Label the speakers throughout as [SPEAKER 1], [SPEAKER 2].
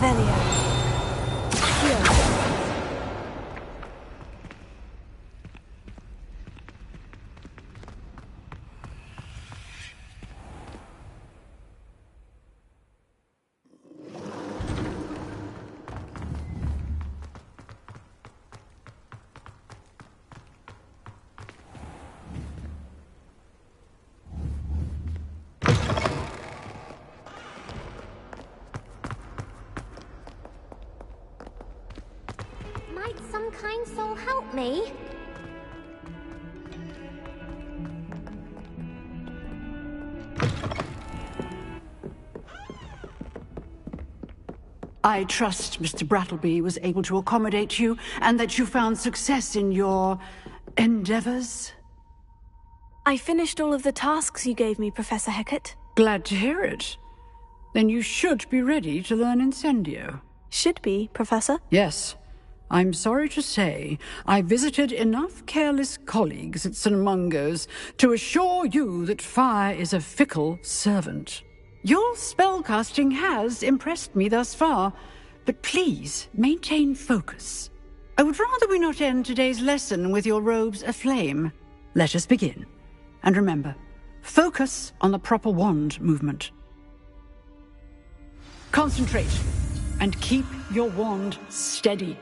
[SPEAKER 1] Revelio. Accio.
[SPEAKER 2] Might some kind soul help me?
[SPEAKER 3] I trust Mr. Brattleby was able to accommodate you, and that you found success in your endeavors.
[SPEAKER 1] I finished all of the tasks you gave me, Professor Hecat.
[SPEAKER 3] Glad to hear it. Then you should be ready to learn Incendio.
[SPEAKER 1] Should be, Professor.
[SPEAKER 3] Yes. I'm sorry to say, I visited enough careless colleagues at St. Mungo's to assure you that fire is a fickle servant. Your spellcasting has impressed me thus far, but please maintain focus. I would rather we not end today's lesson with your robes aflame. Let us begin. And remember, focus on the proper wand movement. Concentrate, and keep your wand steady.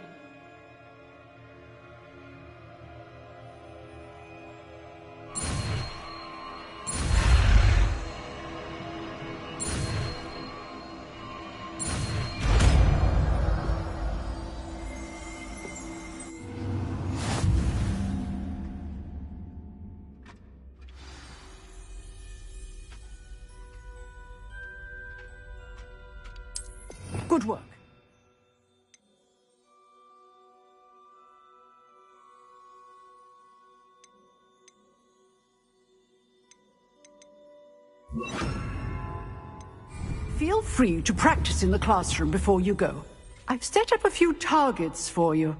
[SPEAKER 3] Good work. Feel free to practice in the classroom before you go. I've set up a few targets for you.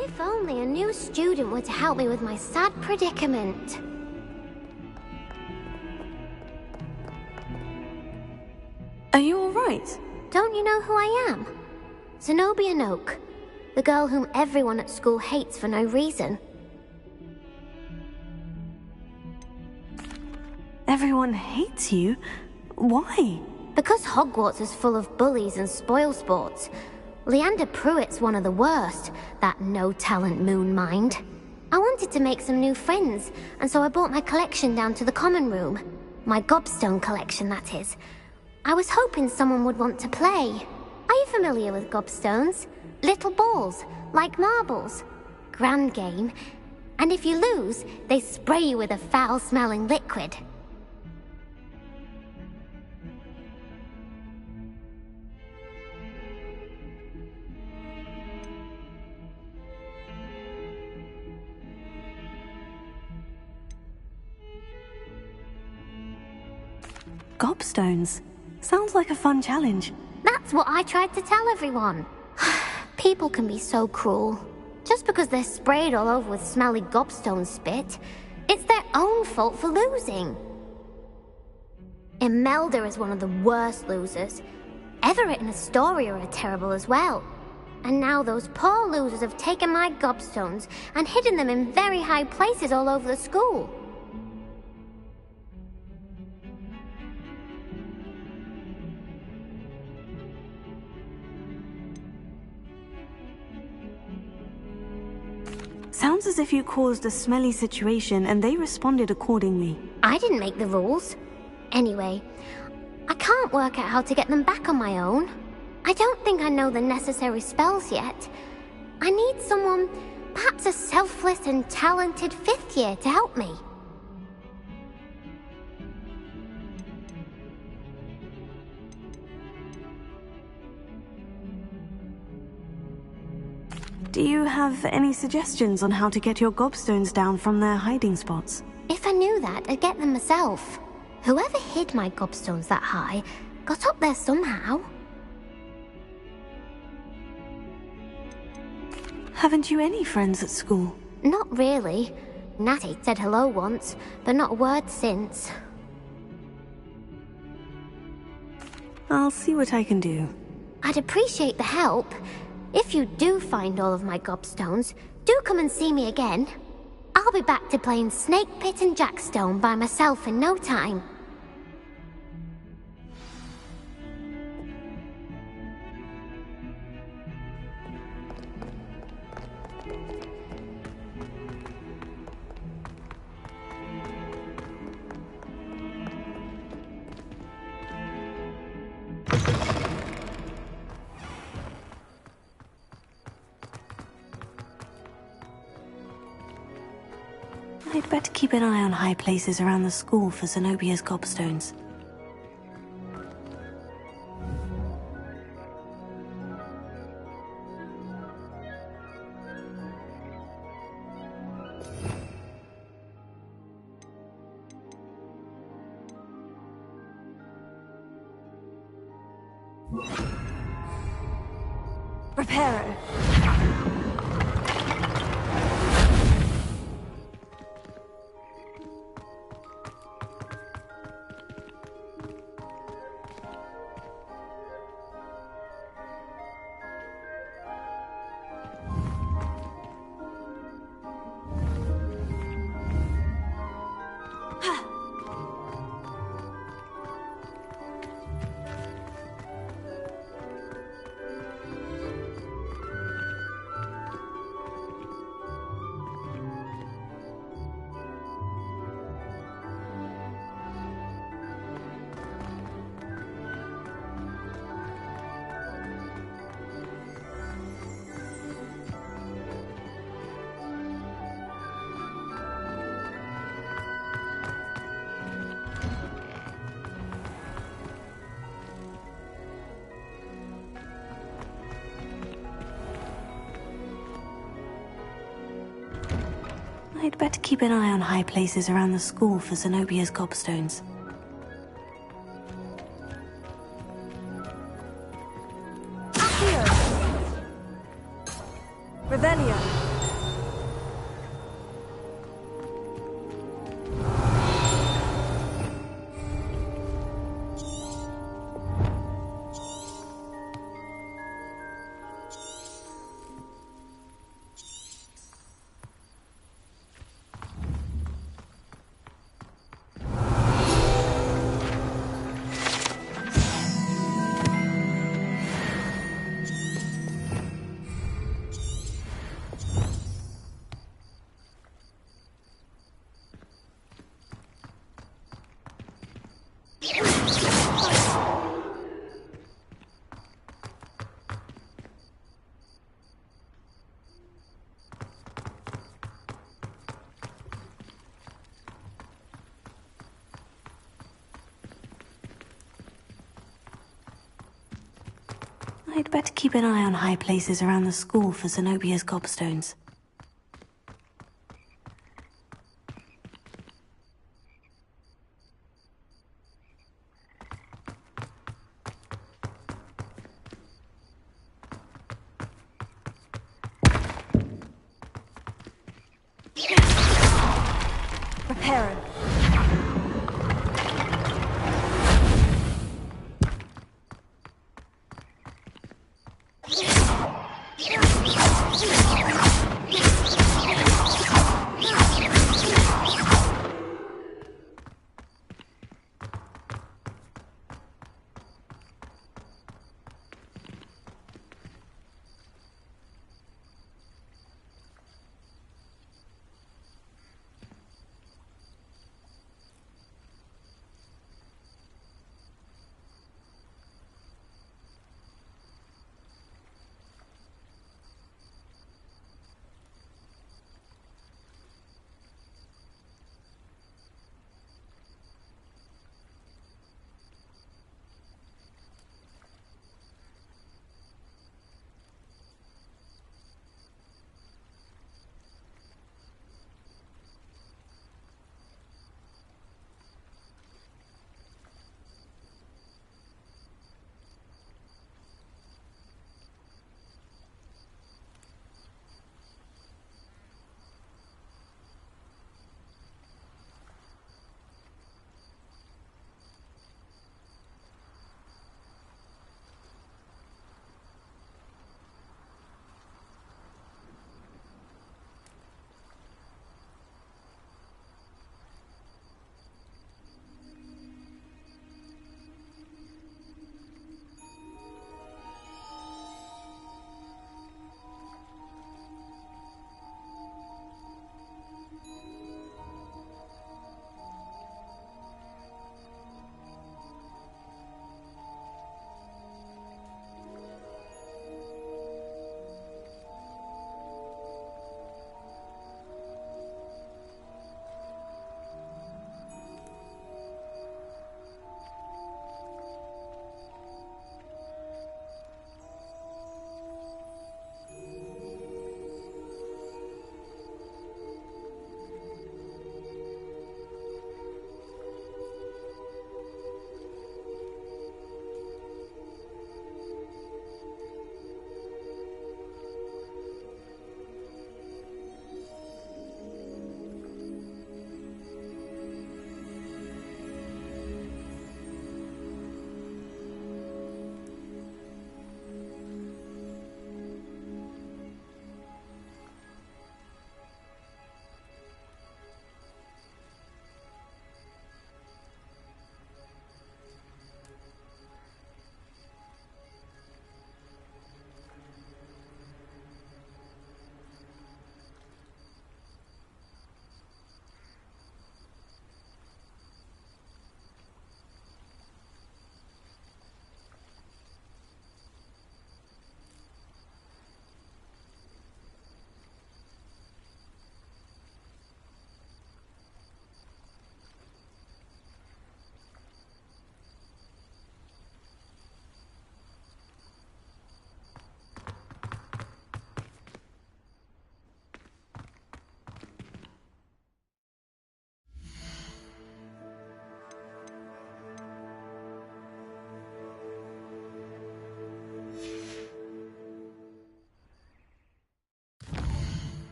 [SPEAKER 2] If only a new student were to help me with my sad predicament.
[SPEAKER 1] Are you all right?
[SPEAKER 2] Don't you know who I am? Zenobia Noak, the girl whom everyone at school hates for no reason.
[SPEAKER 1] Everyone hates you? Why?
[SPEAKER 2] Because Hogwarts is full of bullies and spoilsports. Leander Pruitt's one of the worst, that no-talent moon mind. I wanted to make some new friends, and so I brought my collection down to the common room. My gobstone collection, that is. I was hoping someone would want to play. Are you familiar with gobstones? Little balls, like marbles. Grand game. And if you lose, they spray you with a foul-smelling liquid.
[SPEAKER 1] gobstones. Sounds like a fun challenge.
[SPEAKER 2] That's what I tried to tell everyone. People can be so cruel. Just because they're sprayed all over with smelly gobstone spit, it's their own fault for losing. Imelda is one of the worst losers. Everett and Astoria are terrible as well. And now those poor losers have taken my gobstones and hidden them in very high places all over the school.
[SPEAKER 1] Sounds as if you caused a smelly situation and they responded accordingly.
[SPEAKER 2] I didn't make the rules. Anyway, I can't work out how to get them back on my own. I don't think I know the necessary spells yet. I need someone, perhaps a selfless and talented fifth year to help me.
[SPEAKER 1] Do you have any suggestions on how to get your gobstones down from their hiding spots?
[SPEAKER 2] If I knew that, I'd get them myself. Whoever hid my gobstones that high got up there somehow.
[SPEAKER 1] Haven't you any friends at school?
[SPEAKER 2] Not really. Natty said hello once, but not a word since.
[SPEAKER 1] I'll see what I can do.
[SPEAKER 2] I'd appreciate the help. If you do find all of my gobstones, do come and see me again. I'll be back to playing Snake Pit and Jackstone by myself in no time.
[SPEAKER 1] I'd better keep an eye on high places around the school for Zenobia's gobstones. Reparo. I'd better keep an eye on high places around the school for Zenobia's gobstones. Accio! Revelio! I'd better keep an eye on high places around the school for Zenobia's gobstones. Prepare him.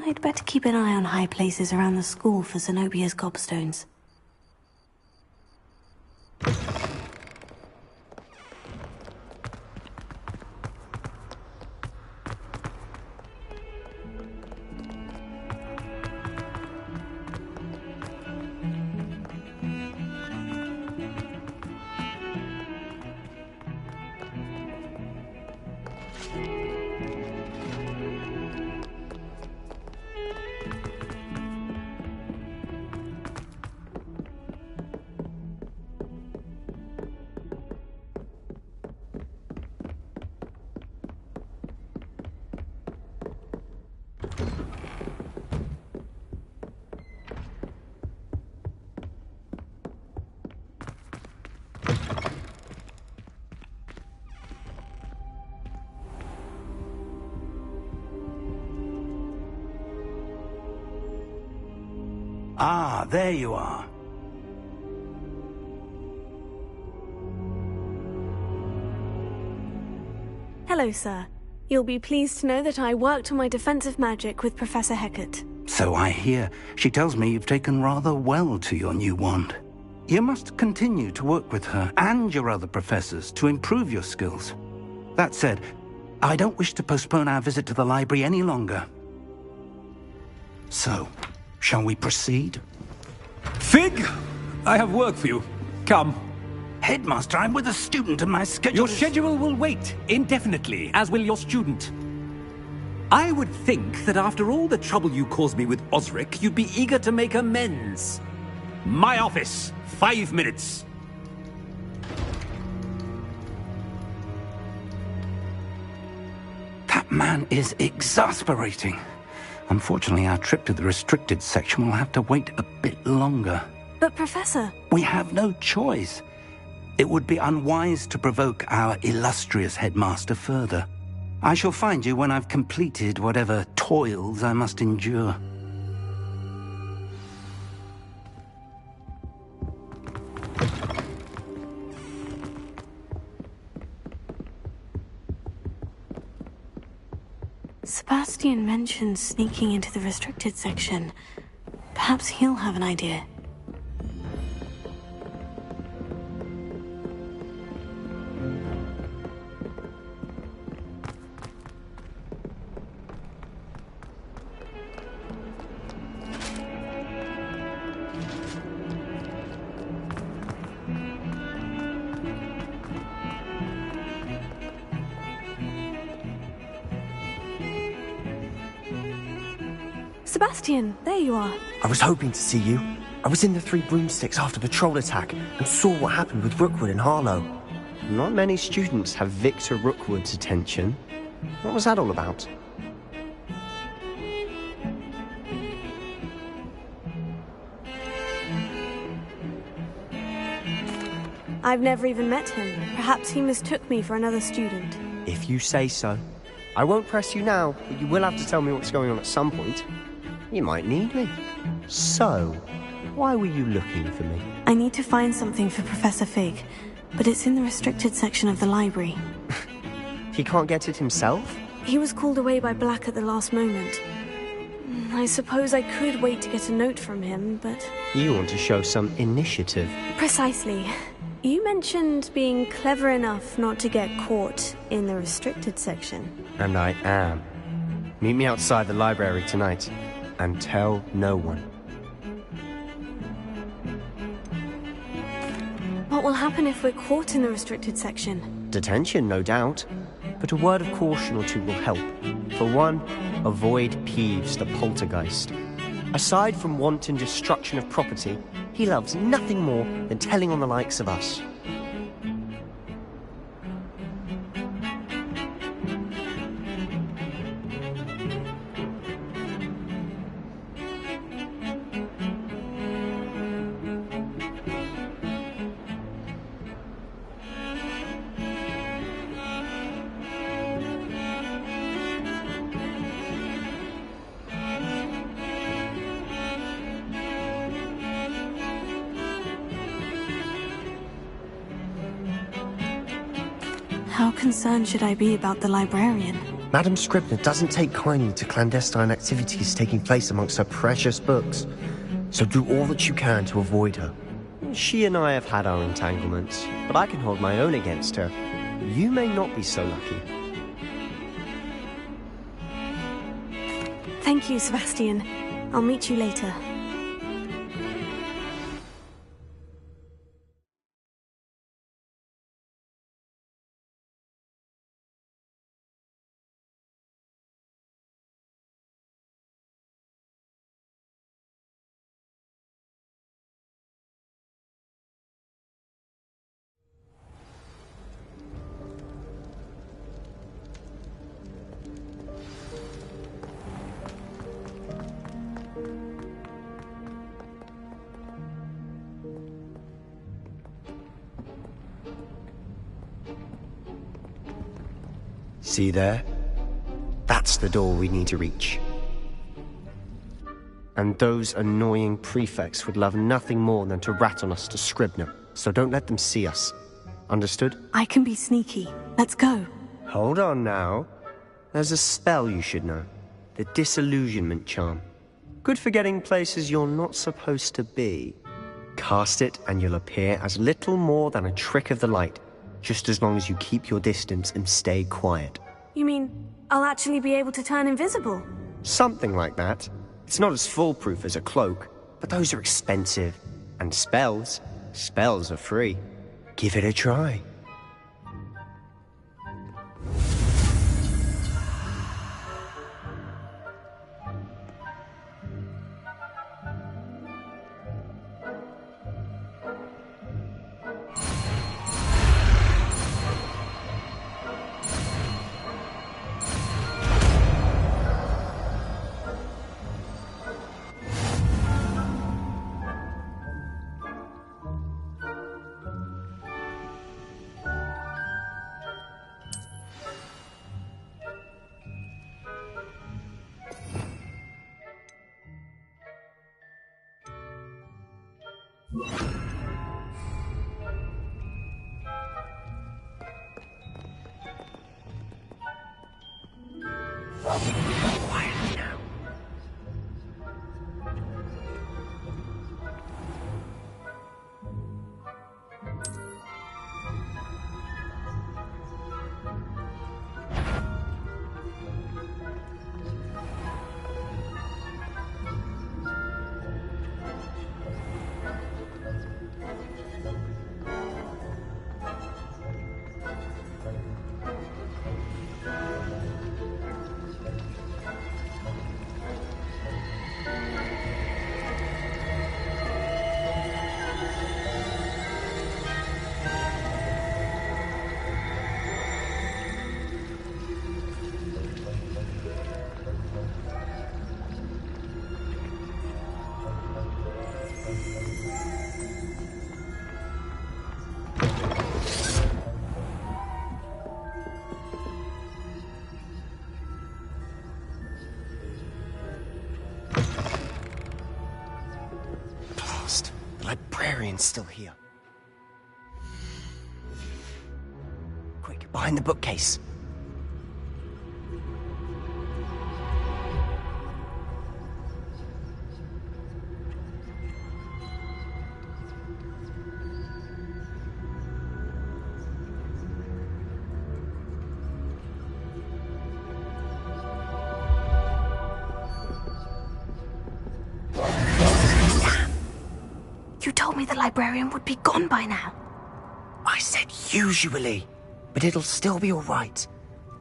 [SPEAKER 1] I'd better keep an eye on high places around the school for Zenobia's gobstones.
[SPEAKER 4] Ah, there you are.
[SPEAKER 1] Hello, sir. You'll be pleased to know that I worked on my defensive magic with Professor Hecat.
[SPEAKER 4] So I hear. She tells me you've taken rather well to your new wand. You must continue to work with her and your other professors to improve your skills. That said, I don't wish to postpone our visit to the library any longer. So, shall we proceed?
[SPEAKER 5] Fig! I have work for you. Come.
[SPEAKER 4] Headmaster, I'm with a student and my schedule
[SPEAKER 5] Your schedule will wait indefinitely, as will your student. I would think that after all the trouble you caused me with Osric, you'd be eager to make amends. My office. 5 minutes.
[SPEAKER 4] That man is exasperating. Unfortunately, our trip to the restricted section will have to wait a bit longer.
[SPEAKER 1] But, Professor...
[SPEAKER 4] We have no choice. It would be unwise to provoke our illustrious headmaster further. I shall find you when I've completed whatever toils I must endure.
[SPEAKER 1] Sebastian mentioned sneaking into the restricted section. Perhaps he'll have an idea. Sebastian, there you are.
[SPEAKER 6] I was hoping to see you. I was in the Three Broomsticks after the troll attack and saw what happened with Rookwood and Harlow. Not many students have Victor Rookwood's attention. What was that all about?
[SPEAKER 1] I've never even met him. Perhaps he mistook me for another student.
[SPEAKER 6] If you say so. I won't press you now, but you will have to tell me what's going on at some point. You might need me. So, why were you looking for me?
[SPEAKER 1] I need to find something for Professor Fig, but it's in the restricted section of the library.
[SPEAKER 6] He can't get it himself?
[SPEAKER 1] He was called away by Black at the last moment. I suppose I could wait to get a note from him, but...
[SPEAKER 6] You want to show some initiative.
[SPEAKER 1] Precisely. You mentioned being clever enough not to get caught in the restricted section.
[SPEAKER 6] And I am. Meet me outside the library tonight, and tell no one.
[SPEAKER 1] What will happen if we're caught in the restricted section?
[SPEAKER 6] Detention, no doubt. But a word of caution or two will help. For one, avoid Peeves, the poltergeist. Aside from wanton destruction of property, he loves nothing more than telling on the likes of us.
[SPEAKER 1] How concerned should I be about the librarian?
[SPEAKER 6] Madam Scribner doesn't take kindly to clandestine activities taking place amongst her precious books, so do all that you can to avoid her. She and I have had our entanglements, but I can hold my own against her. You may not be so lucky.
[SPEAKER 1] Thank you, Sebastian. I'll meet you later.
[SPEAKER 6] See there? That's the door we need to reach. And those annoying prefects would love nothing more than to rat on us to Scribner, so don't let them see us. Understood?
[SPEAKER 1] I can be sneaky. Let's go.
[SPEAKER 6] Hold on now. There's a spell you should know. The Disillusionment Charm. Good for getting places you're not supposed to be. Cast it and you'll appear as little more than a trick of the light, just as long as you keep your distance and stay quiet.
[SPEAKER 1] You mean I'll actually be able to turn invisible?
[SPEAKER 6] Something like that. It's not as foolproof as a cloak, but those are expensive. And spells are free. Give it a try. Quietly now. The librarian's still here. Quick, behind the bookcase.
[SPEAKER 1] You told me the librarian would be gone by now.
[SPEAKER 6] I said usually, but it'll still be all right.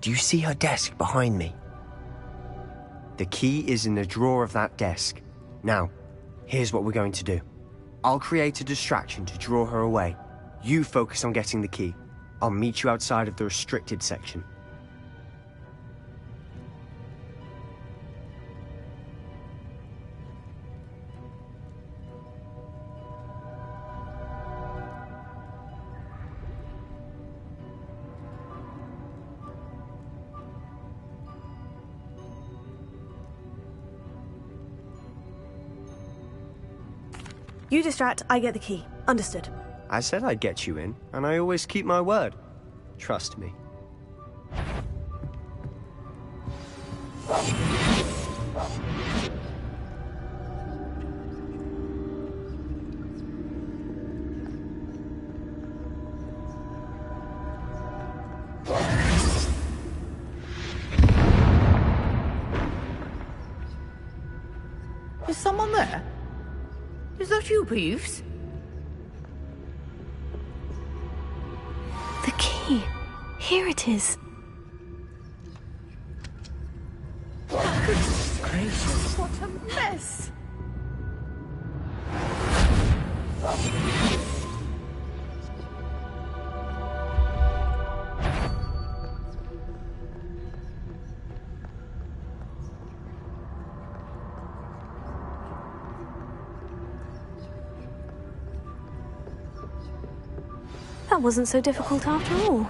[SPEAKER 6] Do you see her desk behind me? The key is in the drawer of that desk. Now, here's what we're going to do. I'll create a distraction to draw her away. You focus on getting the key. I'll meet you outside of the restricted section.
[SPEAKER 1] You distract, I get the key. Understood.
[SPEAKER 6] I said I'd get you in, and I always keep my word. Trust me.
[SPEAKER 7] Is someone there? Is that you, Peeves?
[SPEAKER 1] The key. Here it is.
[SPEAKER 7] Goodness gracious, what a mess!
[SPEAKER 1] That wasn't so difficult after all.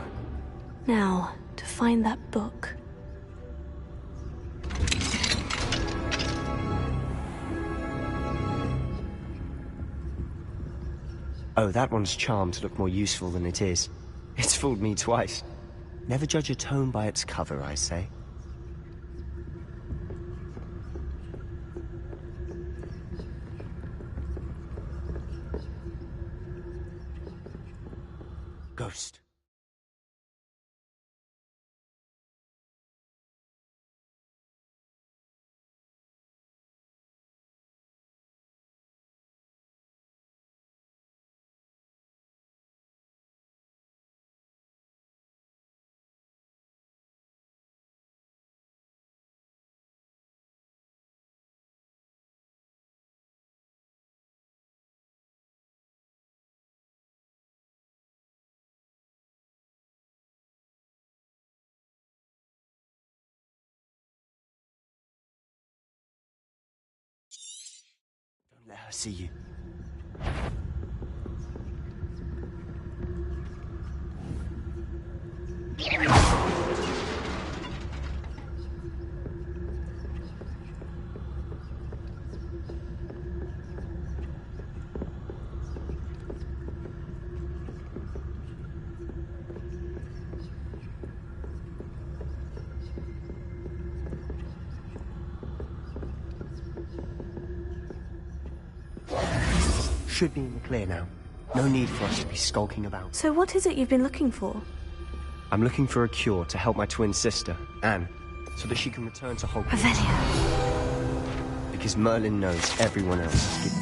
[SPEAKER 1] Now, to find that book.
[SPEAKER 6] Oh, that one's charmed to look more useful than it is. It's fooled me twice. Never judge a tome by its cover, I say. Ghost. Don't let her see you. Should be in the clear now. No need for us to be skulking about.
[SPEAKER 1] So what is it you've been looking for?
[SPEAKER 6] I'm looking for a cure to help my twin sister, Anne, so that she can return to Hogwarts.
[SPEAKER 1] Revelio.
[SPEAKER 6] Because Merlin knows everyone else is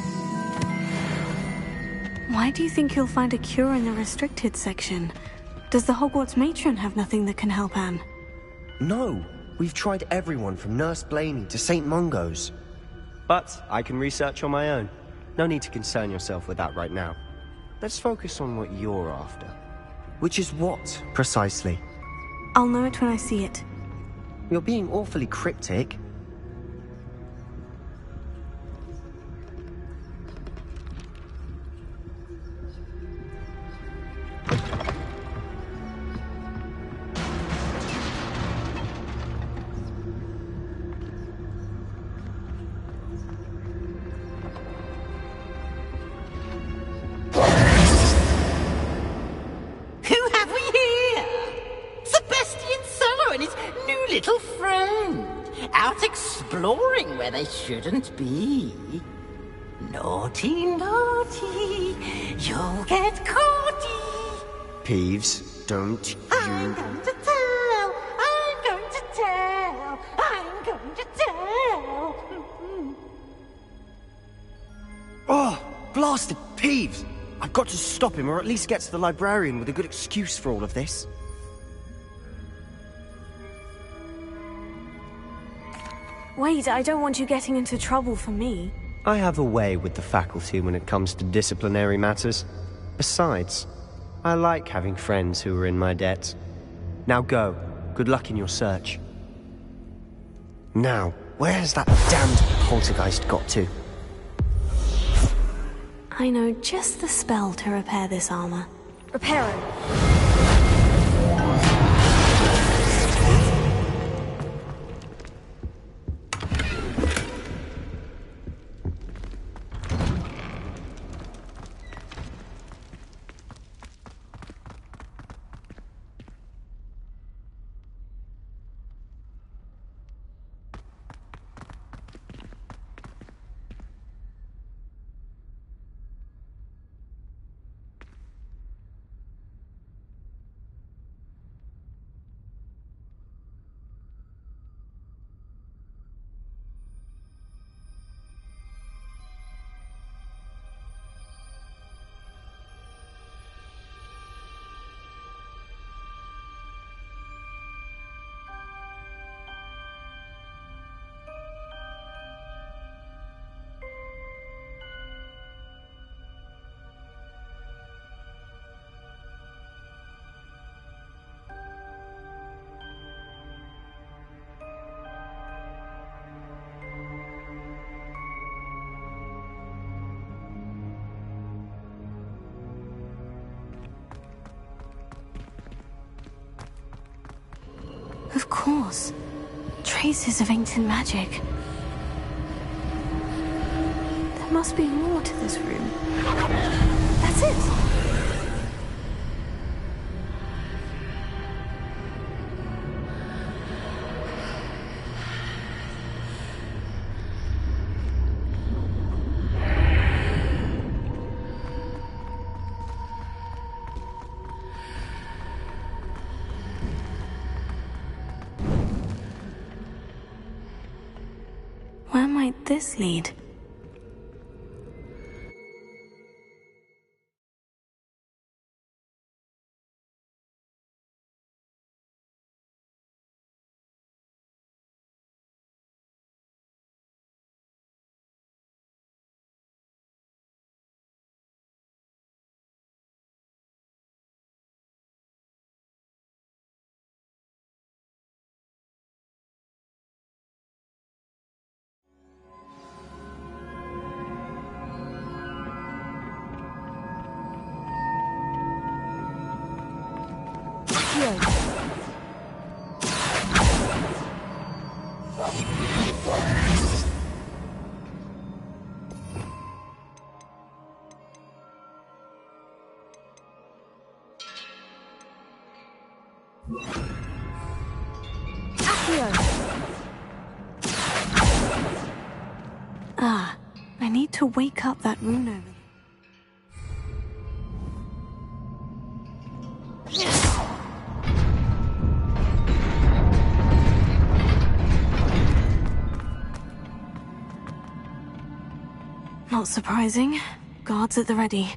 [SPEAKER 1] Why do you think you'll find a cure in the restricted section? Does the Hogwarts matron have nothing that can help Anne?
[SPEAKER 6] No! We've tried everyone from Nurse Blaney to St. Mungo's. But I can research on my own. No need to concern yourself with that right now. Let's focus on what you're after. Which is what, precisely?
[SPEAKER 1] I'll know it when I see it.
[SPEAKER 6] You're being awfully cryptic.
[SPEAKER 8] Exploring where they shouldn't be. Naughty, naughty, you'll get caughty.
[SPEAKER 6] Peeves, don't you...
[SPEAKER 8] I'm going to tell, I'm going to tell, I'm going to tell.
[SPEAKER 6] Oh, blasted Peeves! I've got to stop him, or at least get to the librarian with a good excuse for all of this.
[SPEAKER 1] Wait, I don't want you getting into trouble for me.
[SPEAKER 6] I have a way with the faculty when it comes to disciplinary matters. Besides, I like having friends who are in my debt. Now go. Good luck in your search. Now, where has that damned poltergeist got to?
[SPEAKER 1] I know just the spell to repair this armor. Repair it. Of course. Traces of ancient magic. There must be more to this room. That That's it! Where might this lead? Ah, I need to wake up that rune over there. Not surprising. Guards at the ready.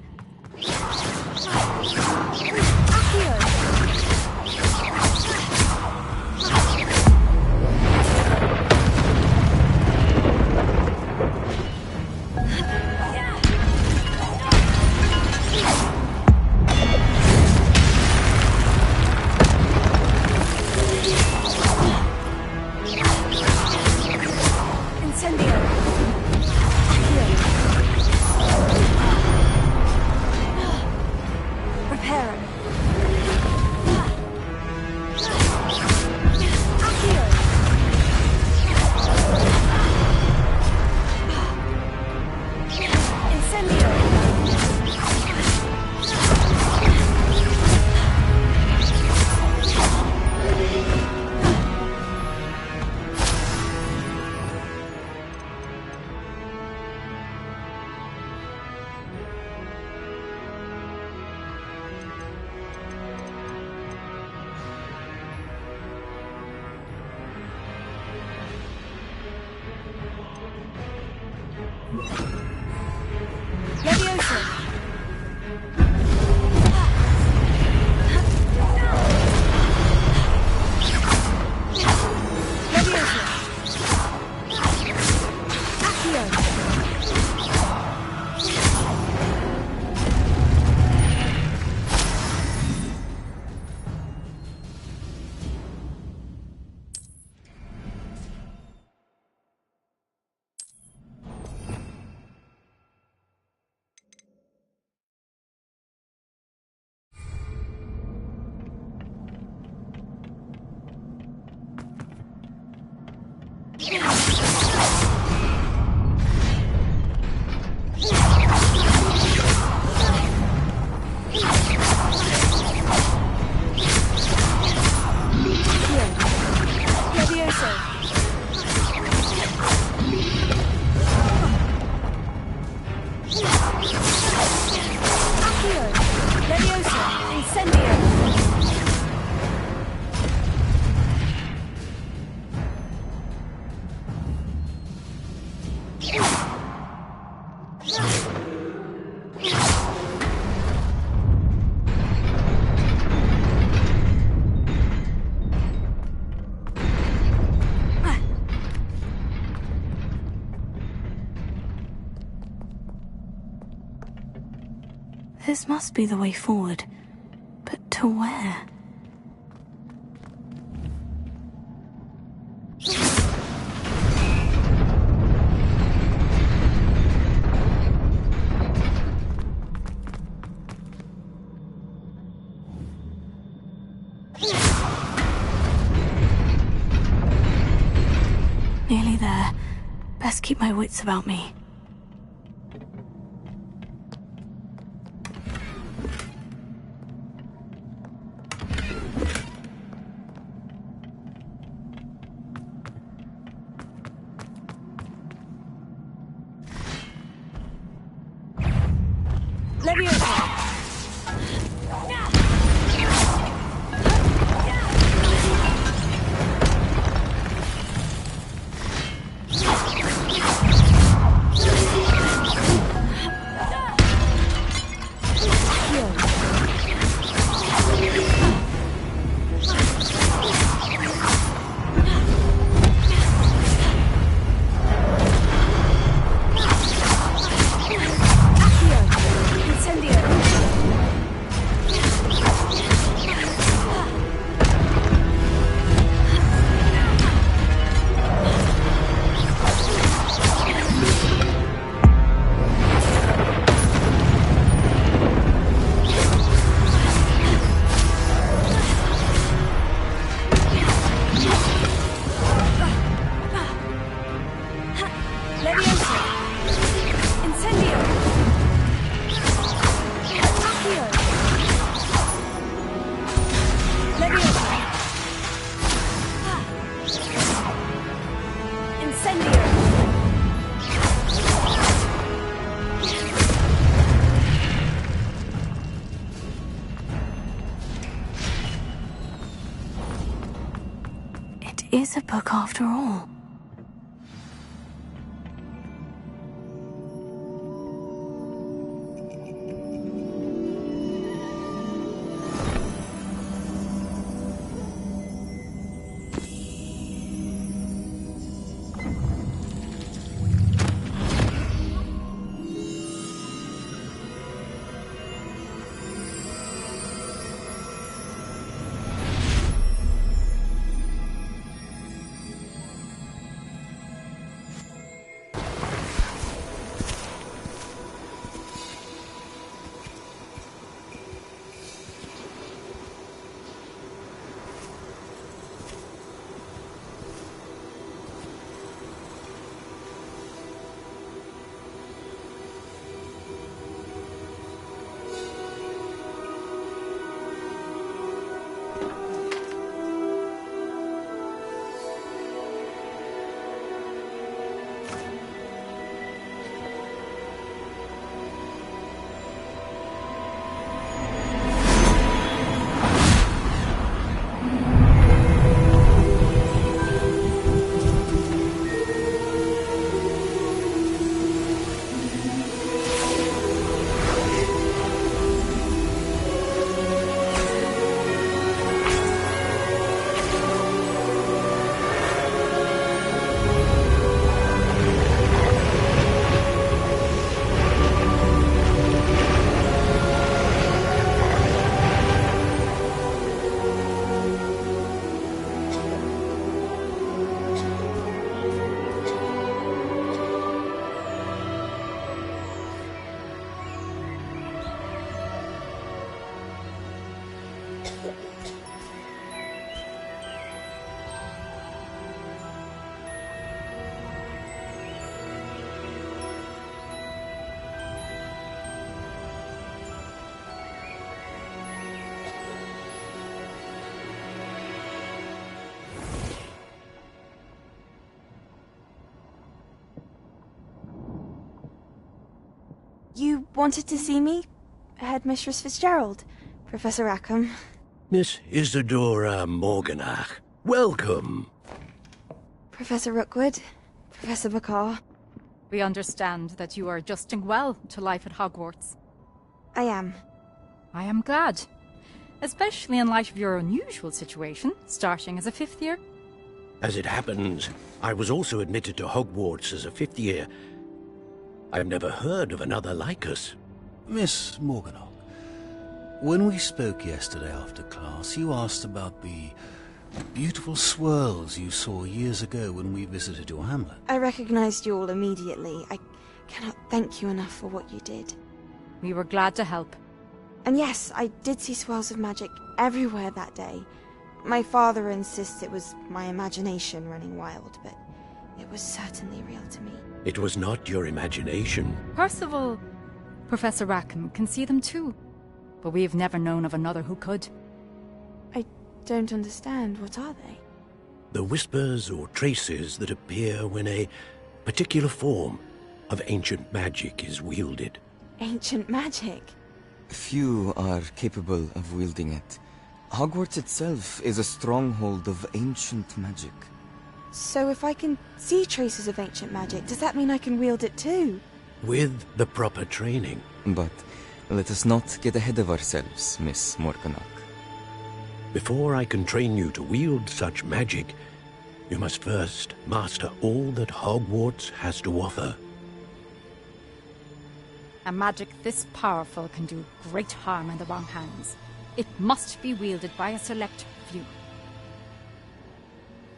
[SPEAKER 1] This must be the way forward. But to where? Nearly there. Best keep my wits about me. Leviosa! Is a book after all. You wanted to see me? Headmistress Fitzgerald, Professor Rackham.
[SPEAKER 9] Miss Isadora Morganach, welcome.
[SPEAKER 1] Professor Rookwood, Professor Bakar.
[SPEAKER 10] We understand that you are adjusting well to life at Hogwarts.
[SPEAKER 1] I am.
[SPEAKER 10] I am glad. Especially in light of your unusual situation, starting as a 5th year.
[SPEAKER 9] As it happens, I was also admitted to Hogwarts as a 5th year. I've never heard of another like us.
[SPEAKER 11] Miss Morganach, when we spoke yesterday after class, you asked about the beautiful swirls you saw years ago when we visited your hamlet.
[SPEAKER 1] I recognized you all immediately. I cannot thank you enough for what you did.
[SPEAKER 10] We were glad to help.
[SPEAKER 1] And yes, I did see swirls of magic everywhere that day. My father insists it was my imagination running wild, but it was certainly real to me.
[SPEAKER 9] It was not your imagination.
[SPEAKER 10] Percival, Professor Rackham can see them too. But we've never known of another who could.
[SPEAKER 1] I don't understand. What are they?
[SPEAKER 9] The whispers or traces that appear when a particular form of ancient magic is wielded.
[SPEAKER 1] Ancient magic?
[SPEAKER 12] Few are capable of wielding it. Hogwarts itself is a stronghold of ancient magic.
[SPEAKER 1] So if I can see traces of ancient magic, does that mean I can wield it too?
[SPEAKER 9] With the proper training.
[SPEAKER 12] But let us not get ahead of ourselves, Miss Morganach.
[SPEAKER 9] Before I can train you to wield such magic, you must first master all that Hogwarts has to offer.
[SPEAKER 10] A magic this powerful can do great harm in the wrong hands. It must be wielded by a select few.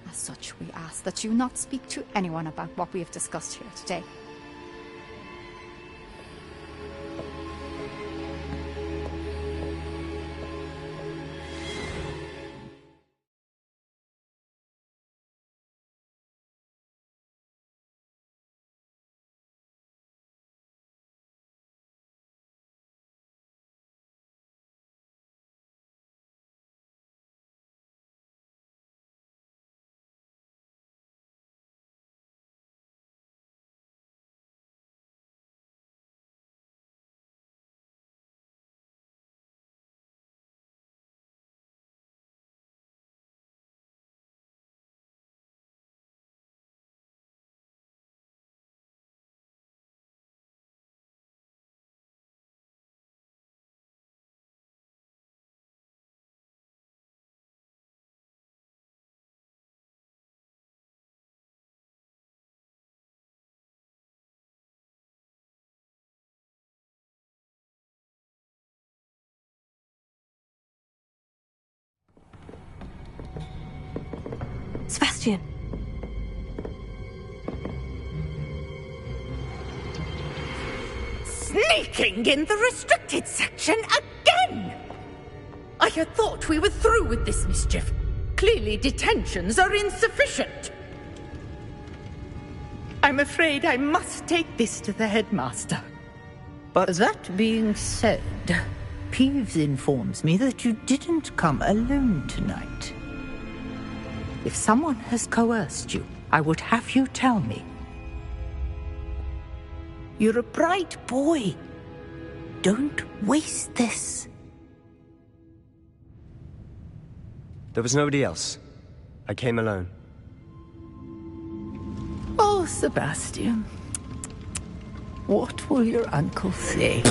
[SPEAKER 10] As such, we ask that you not speak to anyone about what we have discussed here today.
[SPEAKER 7] Sebastian! Sneaking in the restricted section again! I had thought we were through with this mischief. Clearly detentions are insufficient. I'm afraid I must take this to the headmaster.
[SPEAKER 6] But
[SPEAKER 7] that being said, Peeves informs me that you didn't come alone tonight. If someone has coerced you, I would have you tell me. You're a bright boy. Don't waste this.
[SPEAKER 6] there was nobody else. I came alone.
[SPEAKER 7] Oh, Sebastian. What will your uncle say?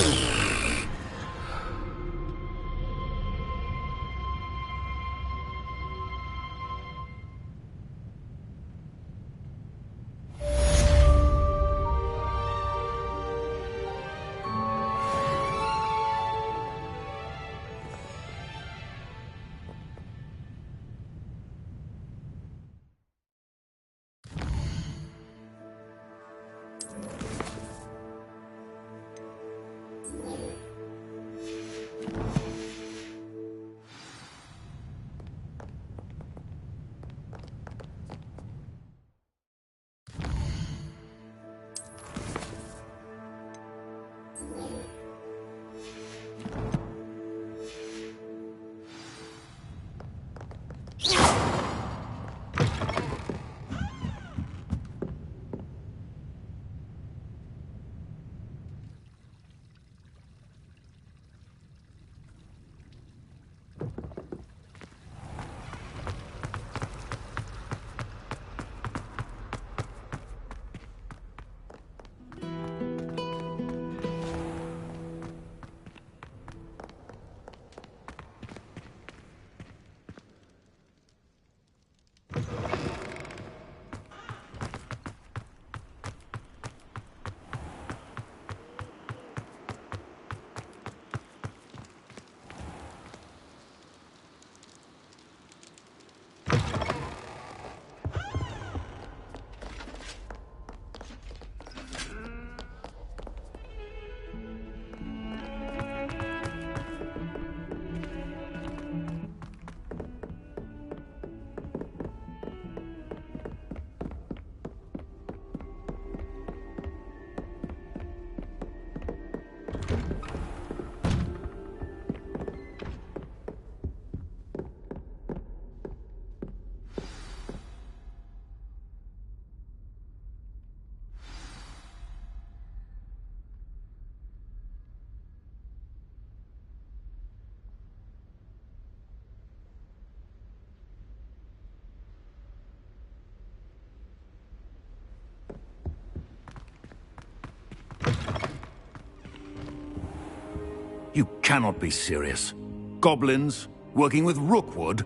[SPEAKER 11] You cannot be serious. Goblins working with Rookwood?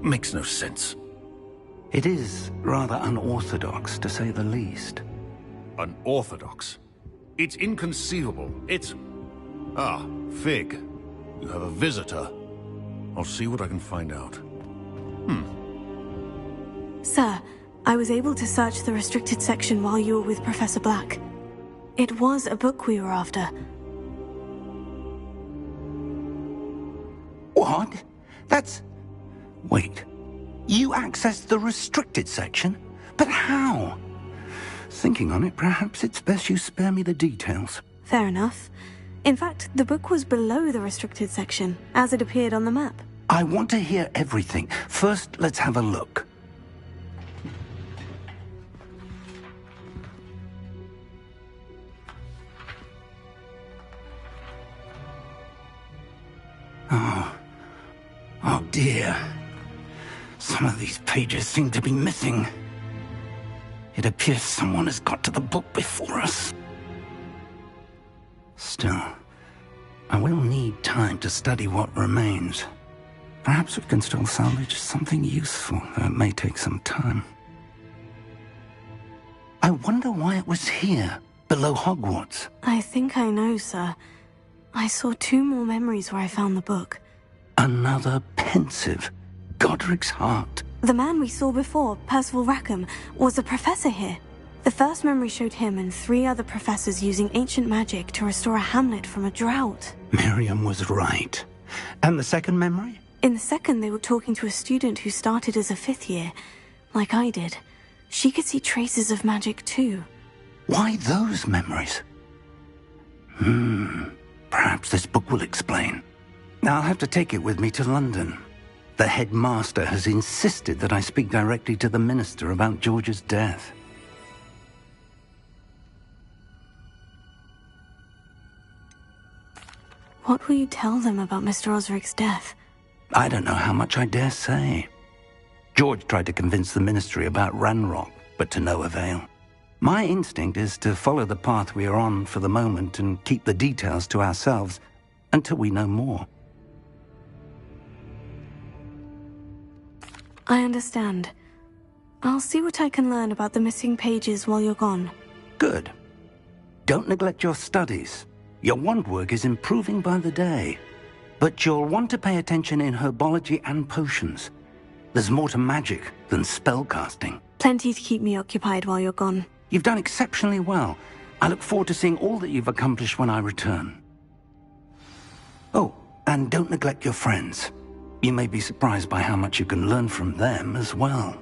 [SPEAKER 11] Makes no sense.
[SPEAKER 4] It is rather unorthodox, to say the least.
[SPEAKER 11] Unorthodox? It's inconceivable. It's... Ah, Fig. You have a visitor. I'll see what I can find out.
[SPEAKER 13] Sir, I was able to search the restricted section while you were with Professor Black. It was a book we were after.
[SPEAKER 4] What? That's... Wait. You accessed the restricted section? But how? Thinking on it, perhaps it's best you spare me the details.
[SPEAKER 13] Fair enough. In fact, the book was below the restricted section, as it appeared on the map.
[SPEAKER 4] I want to hear everything. First, let's have a look. Oh dear. Some of these pages seem to be missing. It appears someone has got to the book before us. Still, I will need time to study what remains. Perhaps we can still salvage something useful, though it may take some time. I wonder why it was here, below Hogwarts.
[SPEAKER 13] I think I know, sir. I saw 2 more memories where I found the book.
[SPEAKER 4] Another pensive. Godric's heart.
[SPEAKER 13] The man we saw before, Percival Rackham, was a professor here. The first memory showed him and 3 other professors using ancient magic to restore a hamlet from a drought.
[SPEAKER 4] Miriam was right. And the second memory?
[SPEAKER 13] In the second, they were talking to a student who started as a 5th year, like I did. She could see traces of magic too.
[SPEAKER 4] Why those memories? Perhaps this book will explain. I'll have to take it with me to London. The headmaster has insisted that I speak directly to the minister about George's death.
[SPEAKER 13] What will you tell them about Mr. Osric's death?
[SPEAKER 4] I don't know how much I dare say. George tried to convince the ministry about Ranrock, but to no avail. My instinct is to follow the path we are on for the moment and keep the details to ourselves until we know more.
[SPEAKER 13] I understand. I'll see what I can learn about the missing pages while you're gone.
[SPEAKER 4] Good. Don't neglect your studies. Your wand work is improving by the day. But you'll want to pay attention in herbology and potions. There's more to magic than spellcasting.
[SPEAKER 13] Plenty to keep me occupied while you're gone.
[SPEAKER 4] You've done exceptionally well. I look forward to seeing all that you've accomplished when I return. Oh, and don't neglect your friends. You may be surprised by how much you can learn from them as well.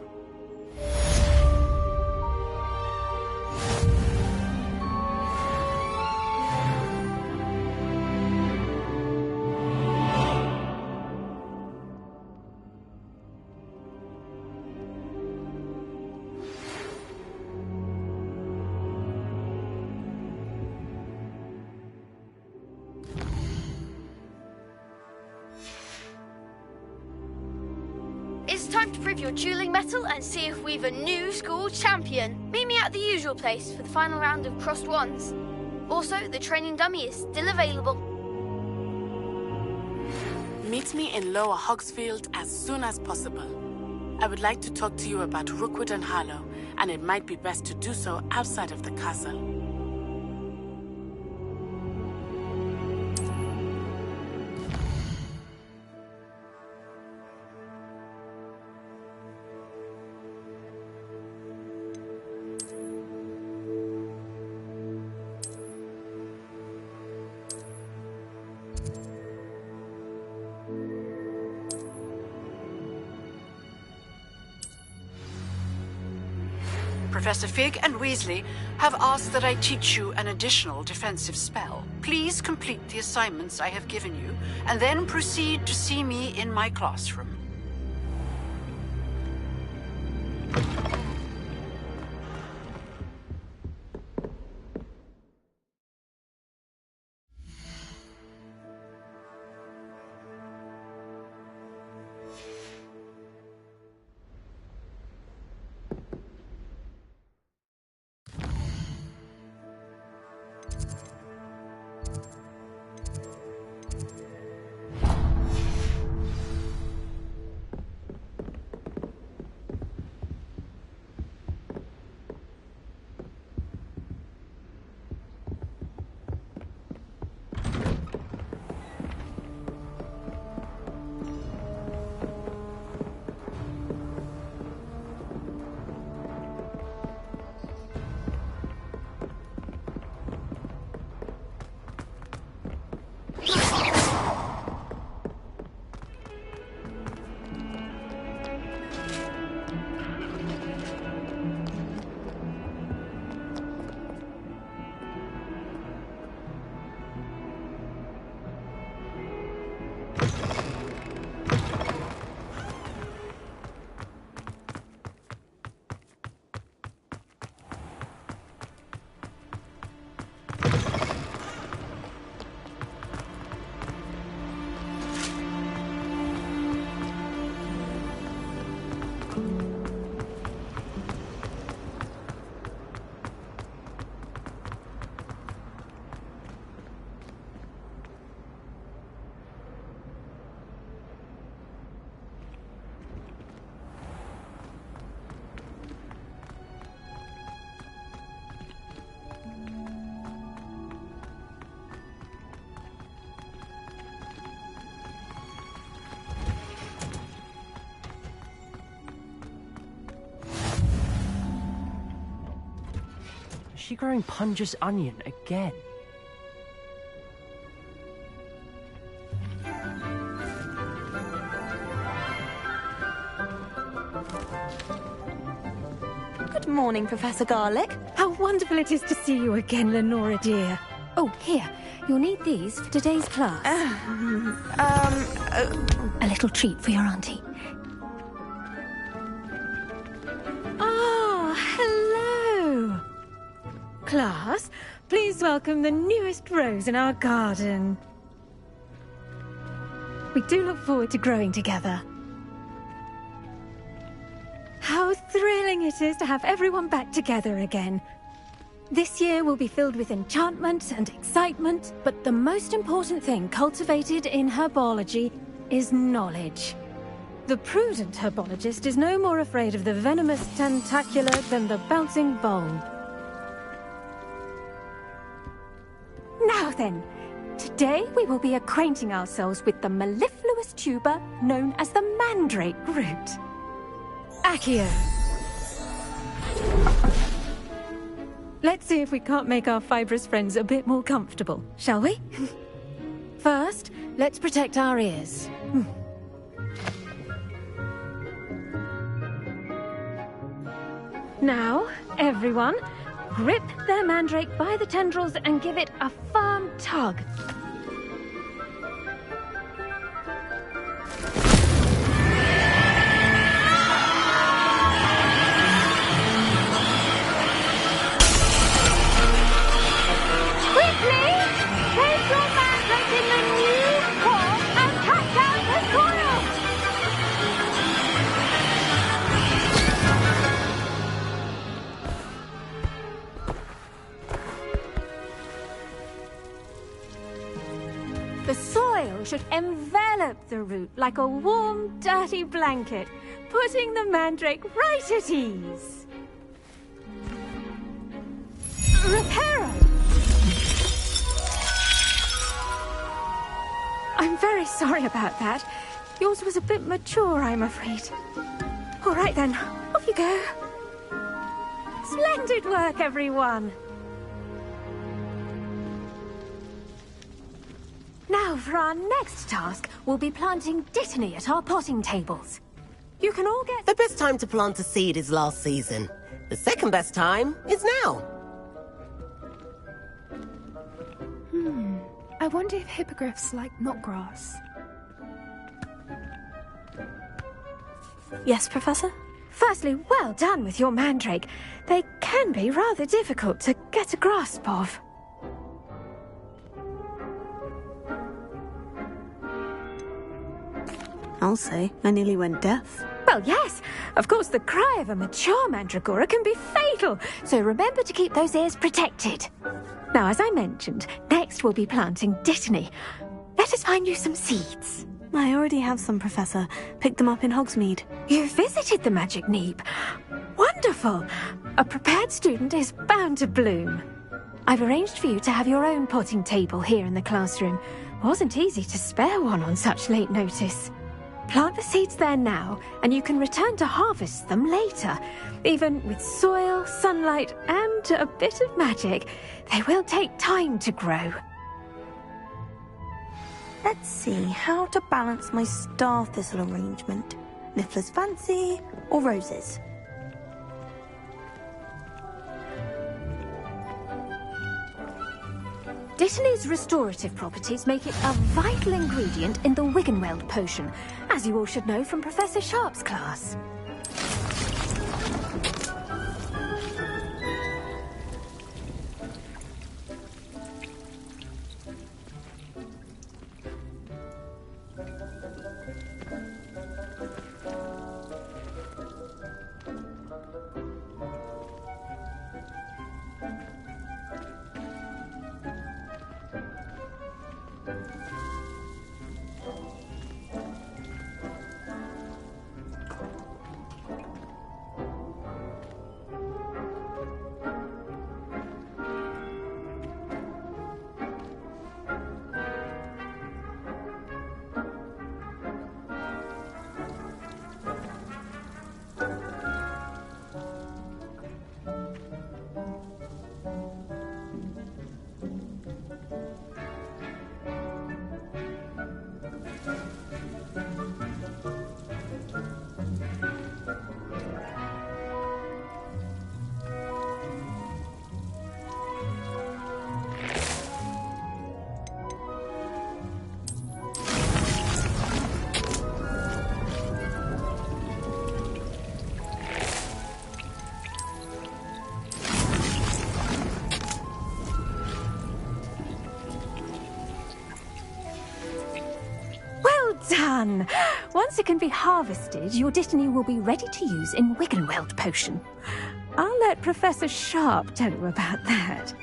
[SPEAKER 14] It's time to prove your dueling mettle and see if we've a new school champion. Meet me at the usual place for the final round of crossed wands. Also, the training dummy is still available.
[SPEAKER 15] Meet me in Lower Hogsfield as soon as possible. I would like to talk to you about Rookwood and Harlow, and it might be best to do so outside of the castle.
[SPEAKER 3] Professor Fig and Weasley have asked that I teach you an additional defensive spell. Please complete the assignments I have given you, and then proceed to see me in my classroom.
[SPEAKER 16] she growing Punja's onion again?
[SPEAKER 17] Good morning, Professor Garlic.
[SPEAKER 18] How wonderful it is to see you again, Lenora dear. Oh, here. You'll need these for today's class. A little treat for your auntie. Ah, hello. Class, please welcome the newest rose in our garden. We do look forward to growing together. How thrilling it is to have everyone back together again. This year will be filled with enchantment and excitement, but the most important thing cultivated in herbology is knowledge. The prudent herbologist is no more afraid of the venomous tentacular than the bouncing bulb. Now then, today we will be acquainting ourselves with the mellifluous tuber known as the mandrake root. Accio. Let's see if we can't make our fibrous friends a bit more comfortable, shall we? First, let's protect our ears. Now, everyone, grip their mandrake by the tendrils and give it a firm tug. Should envelop the root like a warm, dirty blanket, putting the mandrake right at ease. Reparo! I'm very sorry about that. Yours was a bit mature, I'm afraid. All right then, off you go. Splendid work, everyone. Now, for our next task, we'll be planting Dittany at our potting tables. You can all get...
[SPEAKER 19] The best time to plant a seed is last season. The second best time is now.
[SPEAKER 20] I wonder if hippogriffs like knotgrass.
[SPEAKER 13] Yes, Professor?
[SPEAKER 18] Firstly, well done with your mandrake. They can be rather difficult to get a grasp of.
[SPEAKER 13] I'll say, I nearly went deaf.
[SPEAKER 18] Well, yes. Of course, the cry of a mature mandragora can be fatal, so remember to keep those ears protected. Now, as I mentioned, next we'll be planting Dittany. Let us find you some seeds.
[SPEAKER 13] I already have some, Professor. Picked them up in Hogsmeade.
[SPEAKER 18] You visited the Magic Neep. Wonderful. A prepared student is bound to bloom. I've arranged for you to have your own potting table here in the classroom. Wasn't easy to spare one on such late notice. Plant the seeds there now, and you can return to harvest them later. Even with soil, sunlight, and a bit of magic, they will take time to grow.
[SPEAKER 17] Let's see how to balance my star thistle arrangement. Niffler's fancy or roses?
[SPEAKER 18] Dittany's restorative properties make it a vital ingredient in the Wiggenweld potion, as you all should know from Professor Sharp's class. done! Once it can be harvested, your Dittany will be ready to use in Wiggenweld potion. I'll let Professor Sharp tell you about that.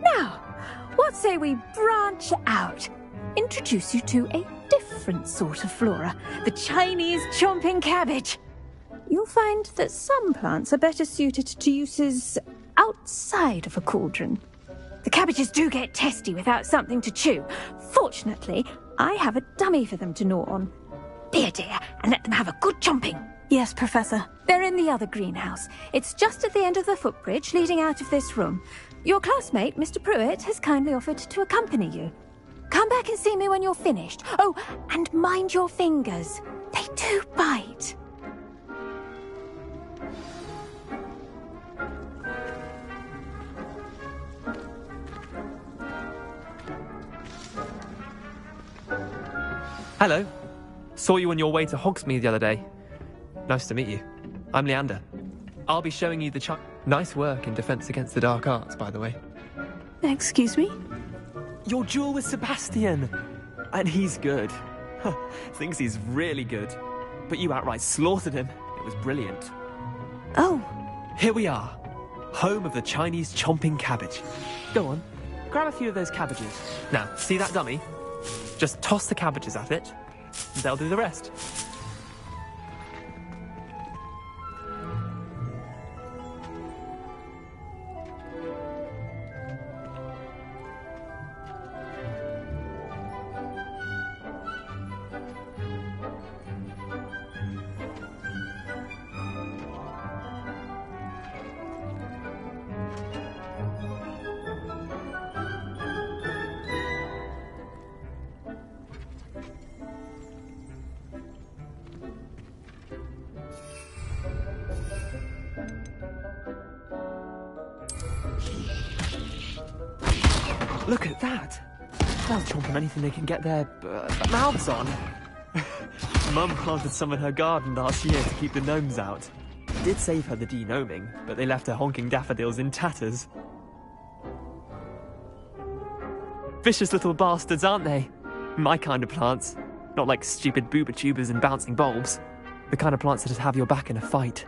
[SPEAKER 18] Now, what say we branch out? Introduce you to a different sort of flora, the Chinese chomping cabbage. You'll find that some plants are better suited to uses outside of a cauldron. The cabbages do get testy without something to chew. Fortunately, I have a dummy for them to gnaw on. Be a dear and let them have a good chomping.
[SPEAKER 13] Yes, Professor.
[SPEAKER 18] They're in the other greenhouse. It's just at the end of the footbridge leading out of this room. Your classmate, Mr. Pruitt, has kindly offered to accompany you. Come back and see me when you're finished. Oh, and mind your fingers. They do bite.
[SPEAKER 21] Hello. Saw you on your way to Hogsmeade the other day. Nice to meet you. I'm Leander. I'll be showing you the Nice work in Defense Against the Dark Arts, by the way.
[SPEAKER 13] Excuse me?
[SPEAKER 21] Your duel with Sebastian! And he's good. Thinks he's really good. But you outright slaughtered him. It was brilliant.
[SPEAKER 13] Oh.
[SPEAKER 21] Here we are. Home of the Chinese chomping cabbage. Go on. Grab a few of those cabbages. Now, see that dummy? Just toss the cabbages at it. They'll do the rest. Look at that! They'll chomp on anything they can get their mouths on. Mum planted some in her garden last year to keep the gnomes out. Did save her the de-gnoming, but they left her honking daffodils in tatters. Vicious little bastards, aren't they? My kind of plants. Not like stupid booba tubers and bouncing bulbs. The kind of plants that just have your back in a fight.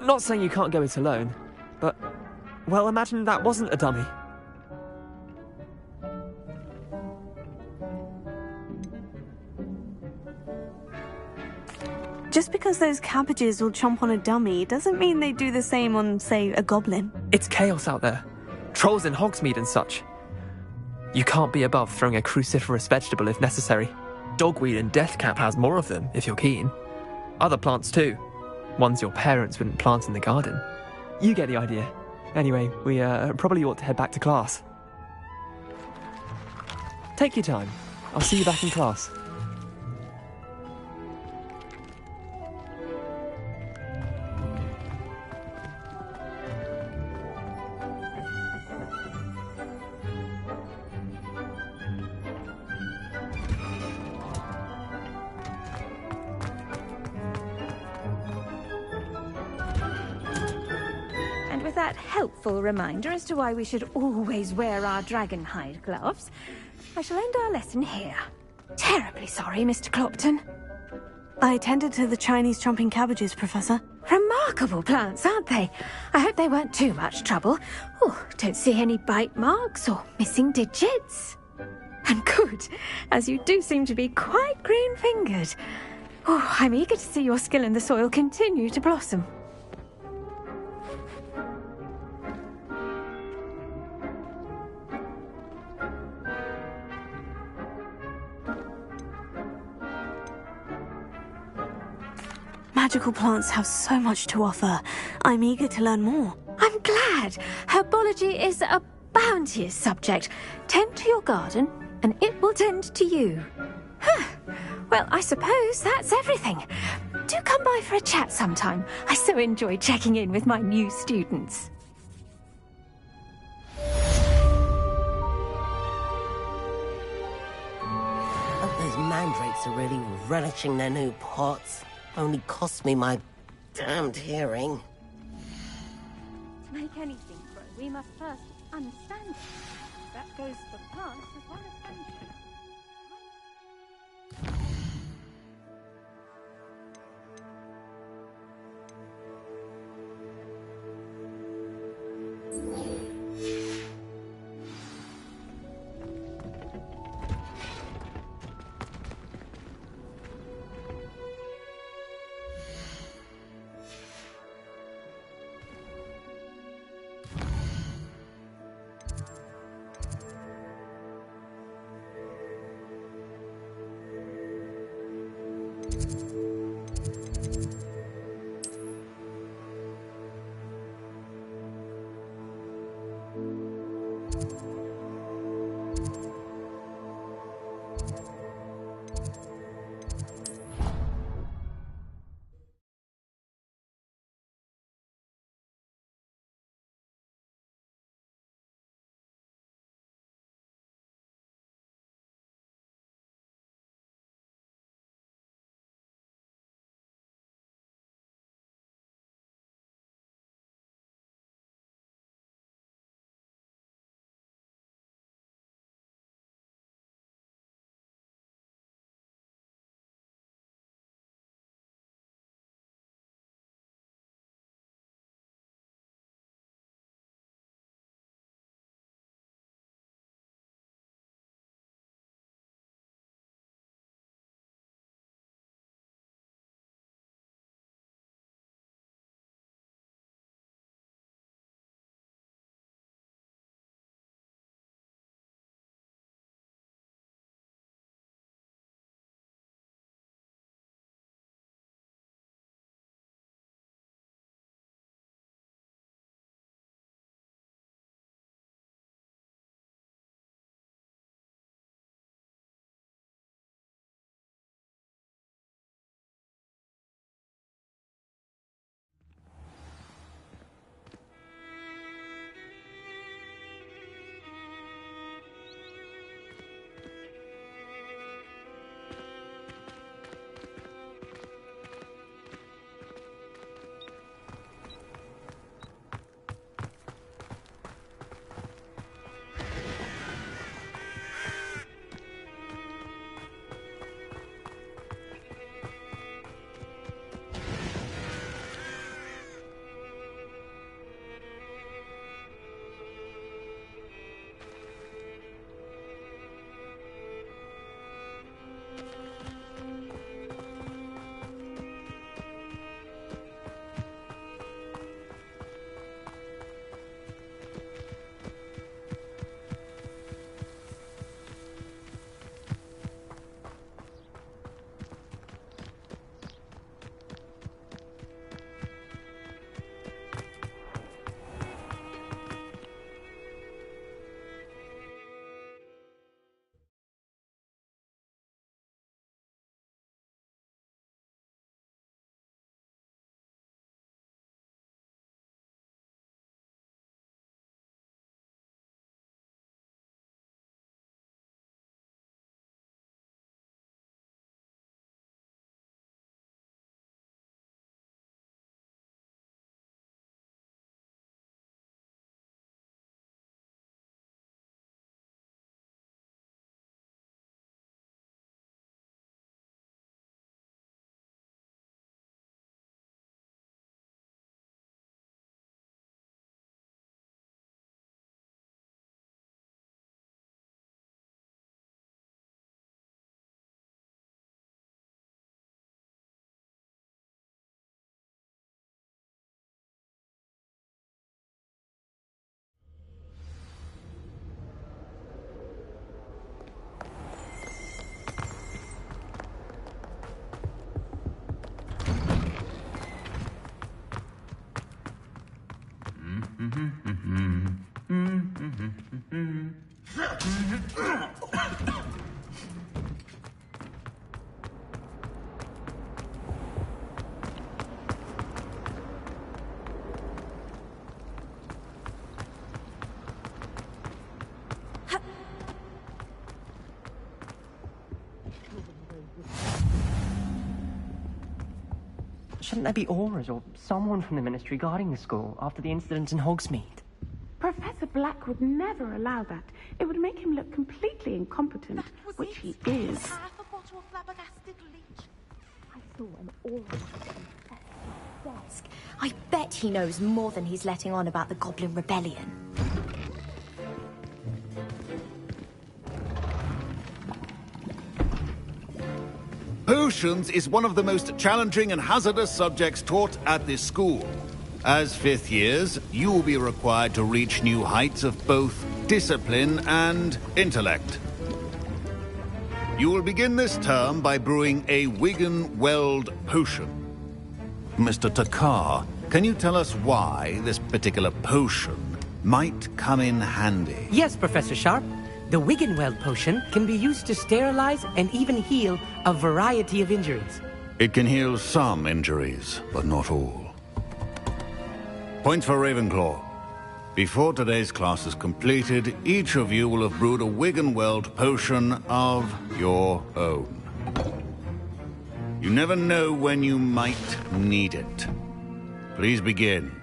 [SPEAKER 21] Not saying you can't go it alone, but... well, imagine that wasn't a dummy.
[SPEAKER 13] Just because those cabbages will chomp on a dummy doesn't mean they do the same on, say, a goblin.
[SPEAKER 21] It's chaos out there. Trolls in Hogsmeade and such. You can't be above throwing a cruciferous vegetable if necessary. Dogweed and deathcap has more of them, if you're keen. Other plants too. Ones your parents wouldn't plant in the garden. You get the idea. Anyway, we probably ought to head back to class. Take your time. I'll see you back in class.
[SPEAKER 18] That helpful reminder as to why we should always wear our dragon hide gloves, I shall end our lesson here. Terribly sorry, Mr. Clopton.
[SPEAKER 13] I attended to the Chinese chomping cabbages, Professor.
[SPEAKER 18] Remarkable plants, aren't they? I hope they weren't too much trouble. Oh, don't see any bite marks or missing digits. And good, as you do seem to be quite green-fingered. Oh, I'm eager to see your skill in the soil continue to blossom.
[SPEAKER 13] Magical plants have so much to offer. I'm eager to learn more.
[SPEAKER 18] I'm glad. Herbology is a bounteous subject. Tend to your garden, and it will tend to you. Well, I suppose that's everything. Do come by for a chat sometime. I so enjoy checking in with my new students.
[SPEAKER 19] Those mandrakes are really relishing their new pots. Only cost me my damned hearing.
[SPEAKER 18] To make anything grow, we must first understand it. That goes for plants as well as
[SPEAKER 16] Shouldn't there be auras or someone from the Ministry guarding the school after the incident in Hogsmeade?
[SPEAKER 15] Professor Black would never allow that. It would make him look completely incompetent, which he is.
[SPEAKER 8] Half a bottle of flabbergasted leech.
[SPEAKER 18] I saw an aura on the desk. I bet he knows more than he's letting on about the Goblin Rebellion.
[SPEAKER 11] Potions is one of the most challenging and hazardous subjects taught at this school. As fifth years, you will be required to reach new heights of both discipline and intellect. You will begin this term by brewing a Wiggenweld potion. Mr. Takar, can you tell us why this particular potion might come in handy?
[SPEAKER 2] Yes, Professor Sharp. The Wiggenweld potion can be used to sterilize and even heal a variety of injuries.
[SPEAKER 11] It can heal some injuries, but not all. Points for Ravenclaw. Before today's class is completed, each of you will have brewed a Wiggenweld potion of your own. You never know when you might need it. Please begin.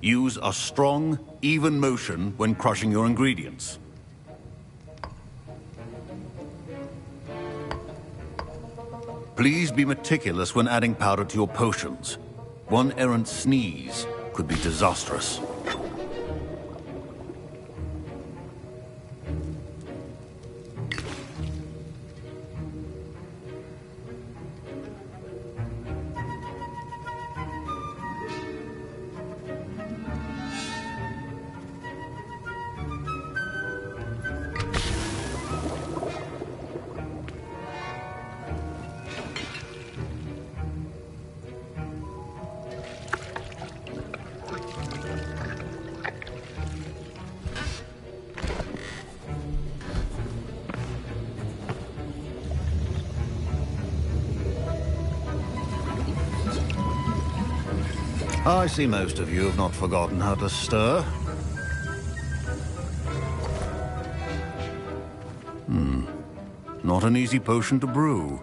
[SPEAKER 11] Use a strong, even motion when crushing your ingredients. Please be meticulous when adding powder to your potions. One errant sneeze could be disastrous. I see most of you have not forgotten how to stir. Not an easy potion to brew.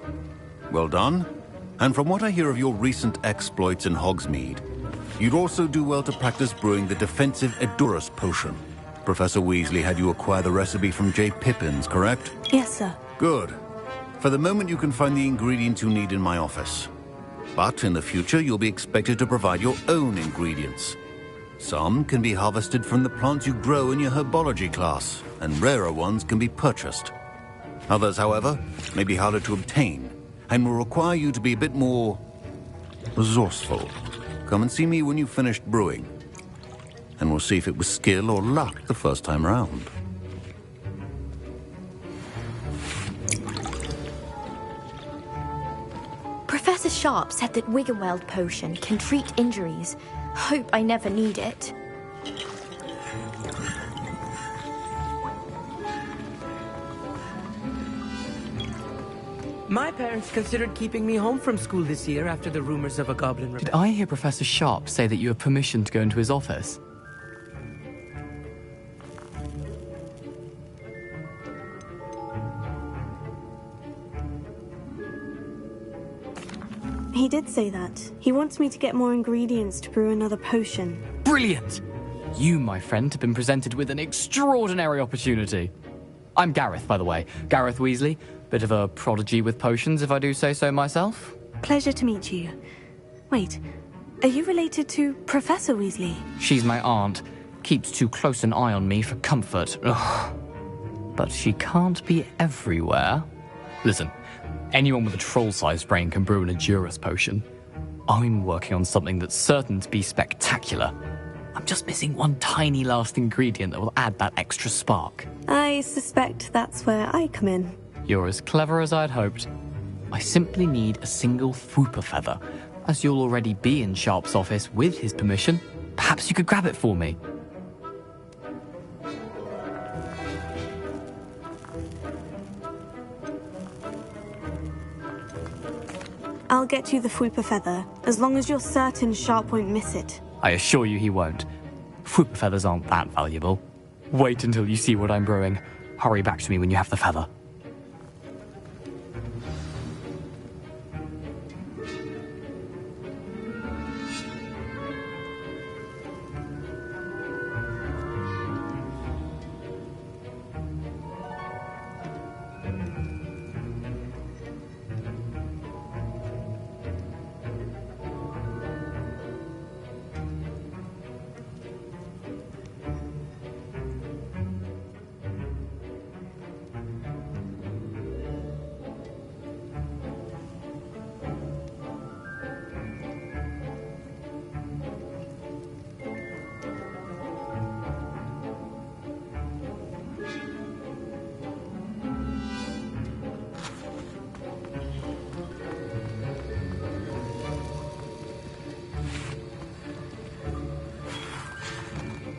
[SPEAKER 11] Well done. And from what I hear of your recent exploits in Hogsmeade, you'd also do well to practice brewing the defensive Edurus potion. Professor Weasley had you acquire the recipe from J. Pippins, correct?
[SPEAKER 13] Yes, sir.
[SPEAKER 11] Good. For the moment, you can find the ingredients you need in my office. But in the future, you'll be expected to provide your own ingredients. Some can be harvested from the plants you grow in your herbology class, and rarer ones can be purchased. Others, however, may be harder to obtain, and will require you to be a bit more resourceful. Come and see me when you've finished brewing, and we'll see if it was skill or luck the first time round.
[SPEAKER 18] Professor Sharp said that Wiggenweld potion can treat injuries. Hope I never need it.
[SPEAKER 2] My parents considered keeping me home from school this year after the rumors of a goblin rebellion.
[SPEAKER 21] Did I hear Professor Sharp say that you have permission to go into his office?
[SPEAKER 13] He did say that. He wants me to get more ingredients to brew another potion.
[SPEAKER 21] Brilliant! You, my friend, have been presented with an extraordinary opportunity. I'm Gareth, by the way. Gareth Weasley. Bit of a prodigy with potions, if I do say so myself.
[SPEAKER 13] Pleasure to meet you. Wait, are you related to Professor Weasley?
[SPEAKER 21] She's my aunt. Keeps too close an eye on me for comfort. Ugh. But she can't be everywhere. Listen, anyone with a troll-sized brain can brew an Edurus potion. I'm working on something that's certain to be spectacular. I'm just missing one tiny last ingredient that will add that extra spark.
[SPEAKER 13] I suspect that's where I come in.
[SPEAKER 21] You're as clever as I'd hoped.
[SPEAKER 5] I simply need a single Fooper feather. As you'll already be in Sharp's office with his permission, perhaps you could grab it for me.
[SPEAKER 13] I'll get you the Fooper feather, as long as you're certain Sharp won't miss it.
[SPEAKER 5] I assure you he won't. Fooper feathers aren't that valuable. Wait until you see what I'm brewing. Hurry back to me when you have the feather.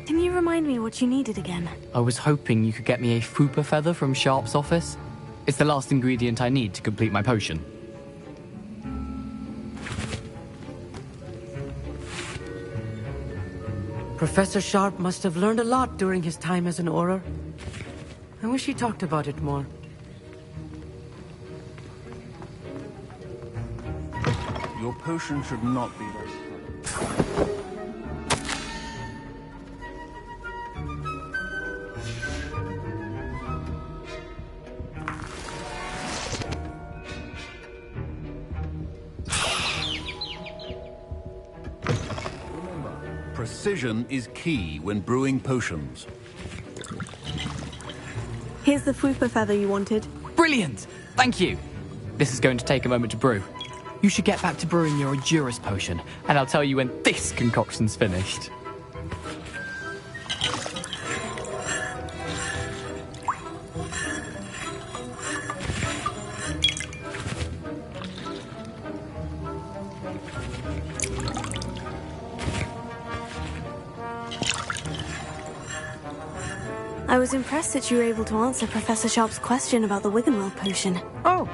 [SPEAKER 13] Can you remind me what you needed again?
[SPEAKER 5] I was hoping you could get me a Fooper feather from Sharp's office. It's the last ingredient I need to complete my potion.
[SPEAKER 2] Professor Sharp must have learned a lot during his time as an Auror. I wish he talked about it more.
[SPEAKER 11] Your potion should not be very strong. Precision is key when brewing potions.
[SPEAKER 13] Here's the Fooper feather you wanted.
[SPEAKER 5] Brilliant! Thank you! This is going to take a moment to brew. You should get back to brewing your Edurus potion, and I'll tell you when this concoction's finished.
[SPEAKER 13] I was impressed that you were able to answer Professor Sharp's question about the Wiggenweld potion.
[SPEAKER 2] Oh,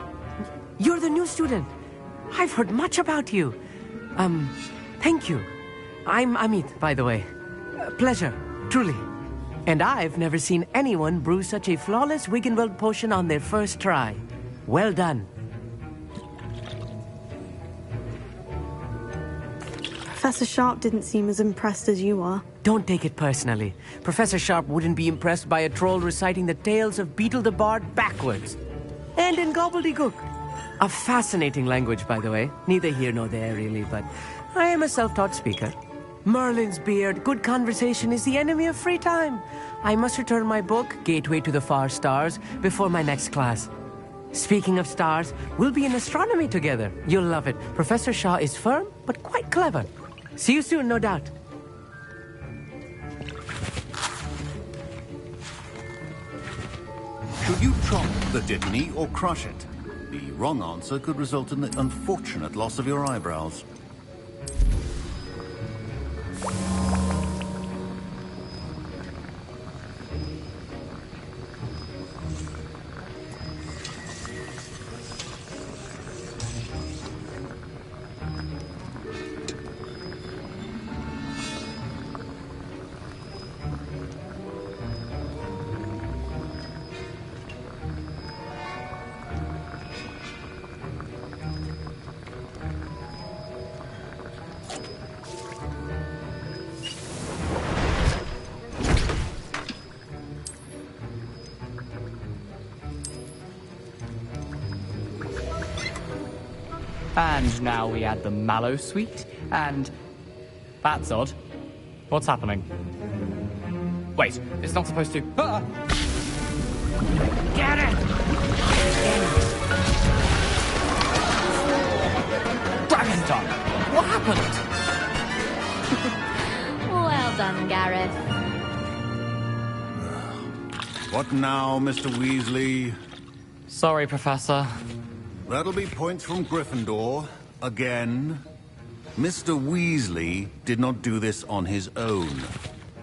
[SPEAKER 2] you're the new student. I've heard much about you. Thank you. I'm Amit, by the way. Pleasure, truly. And I've never seen anyone brew such a flawless Wiggenweld potion on their first try. Well done.
[SPEAKER 13] Professor Sharp didn't seem as impressed as you are.
[SPEAKER 2] Don't take it personally. Professor Sharp wouldn't be impressed by a troll reciting the tales of Beetle the Bard backwards. And in gobbledygook. A fascinating language, by the way. Neither here nor there, really, but I am a self-taught speaker. Merlin's beard, good conversation is the enemy of free time. I must return my book, Gateway to the Far Stars, before my next class. Speaking of stars, we'll be in astronomy together. You'll love it. Professor Shaw is firm, but quite clever. See you soon, no doubt.
[SPEAKER 11] Should you chop the dittany or crush it? The wrong answer could result in the unfortunate loss of your eyebrows.
[SPEAKER 5] And now we add the mallow sweet, and... That's odd. What's happening? Wait, it's not supposed to... Ah!
[SPEAKER 2] Get it!
[SPEAKER 5] Dragon Tongue! What happened?
[SPEAKER 22] Well done, Gareth.
[SPEAKER 11] What now, Mr. Weasley?
[SPEAKER 5] Sorry, Professor.
[SPEAKER 11] That'll be points from Gryffindor. Again. Mr. Weasley did not do this on his own.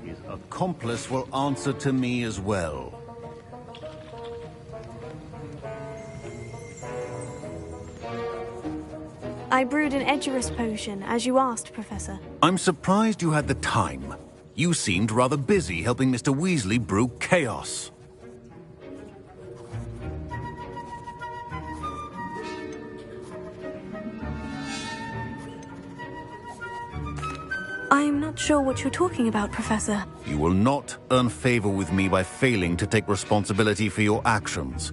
[SPEAKER 11] His accomplice will answer to me as well.
[SPEAKER 13] I brewed an Edurus potion, as you asked, Professor.
[SPEAKER 11] I'm surprised you had the time. You seemed rather busy helping Mr. Weasley brew chaos.
[SPEAKER 13] I'm not sure what you're talking about, Professor.
[SPEAKER 11] You will not earn favor with me by failing to take responsibility for your actions.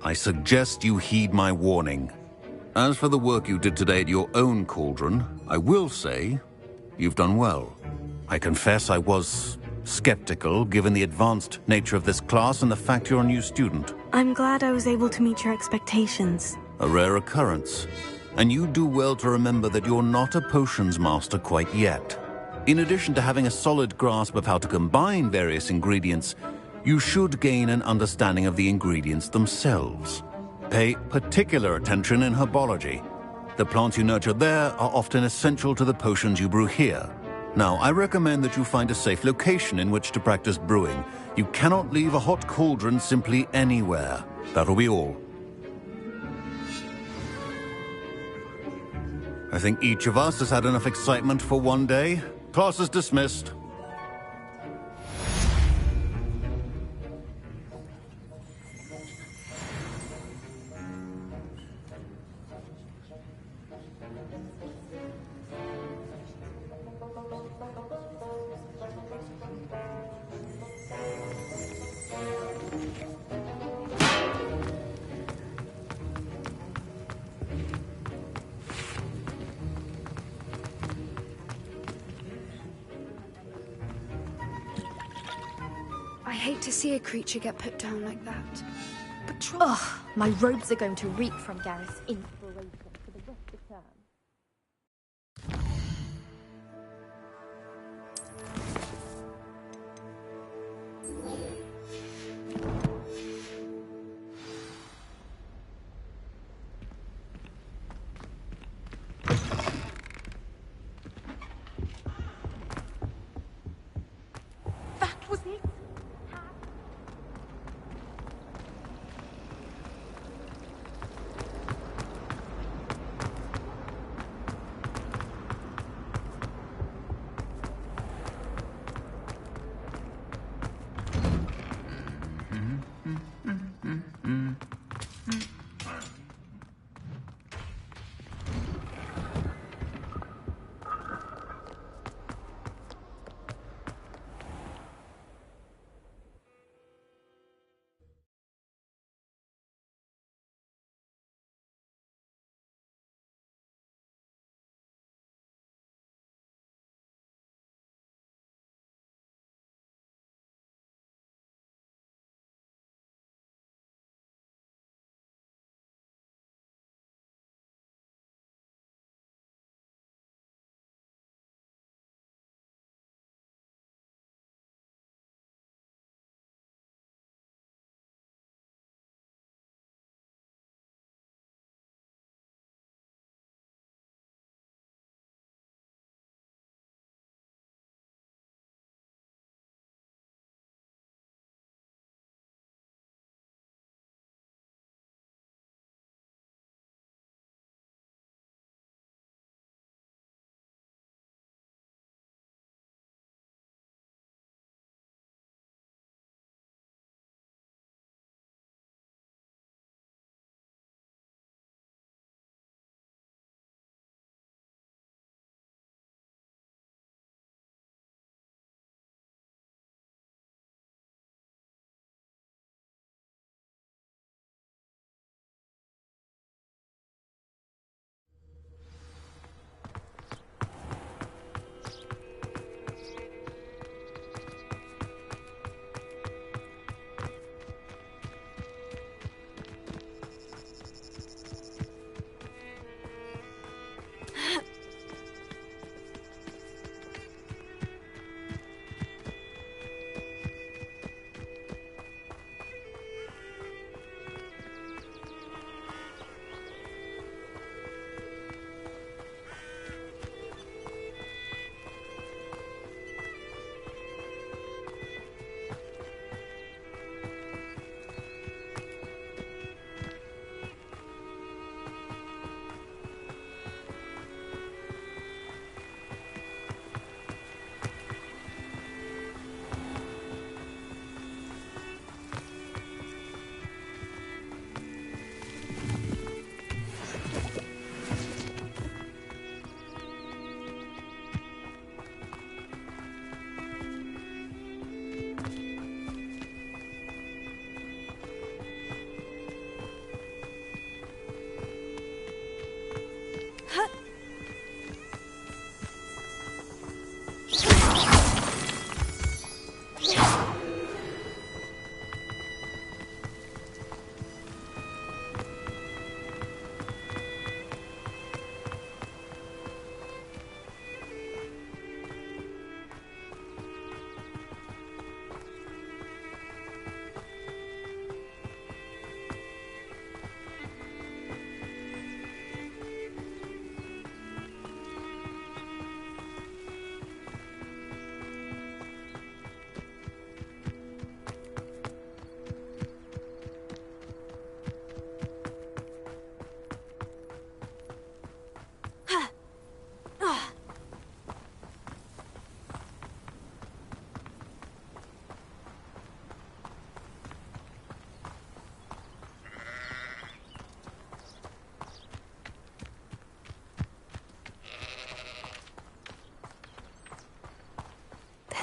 [SPEAKER 11] I suggest you heed my warning. As for the work you did today at your own cauldron, I will say you've done well. I confess I was skeptical, given the advanced nature of this class and the fact you're a new student.
[SPEAKER 13] I'm glad I was able to meet your expectations.
[SPEAKER 11] A rare occurrence. And you do well to remember that you're not a potions master quite yet. In addition to having a solid grasp of how to combine various ingredients, you should gain an understanding of the ingredients themselves. Pay particular attention in herbology. The plants you nurture there are often essential to the potions you brew here. Now, I recommend that you find a safe location in which to practice brewing. You cannot leave a hot cauldron simply anywhere. That'll be all. I think each of us has had enough excitement for one day. Class is dismissed.
[SPEAKER 20] I hate to see a creature get put down like that. But try.
[SPEAKER 22] Ugh, my robes are going to reek from Gareth's inspiration for the rest of the term.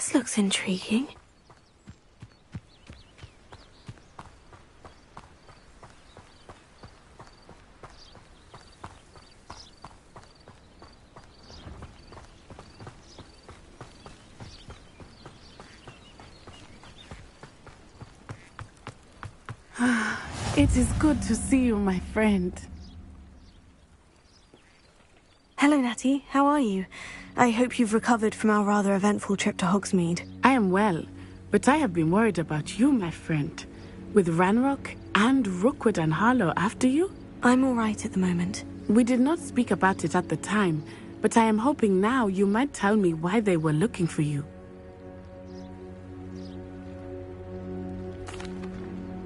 [SPEAKER 13] This looks intriguing.
[SPEAKER 1] It is good to see you, my friend.
[SPEAKER 13] Hello, Natty. How are you? I hope you've recovered from our rather eventful trip to Hogsmeade.
[SPEAKER 1] I am well, but I have been worried about you, my friend. With Ranrock and Rookwood and Harlow after you?
[SPEAKER 13] I'm all right at the moment.
[SPEAKER 1] We did not speak about it at the time, but I am hoping now you might tell me why they were looking for you.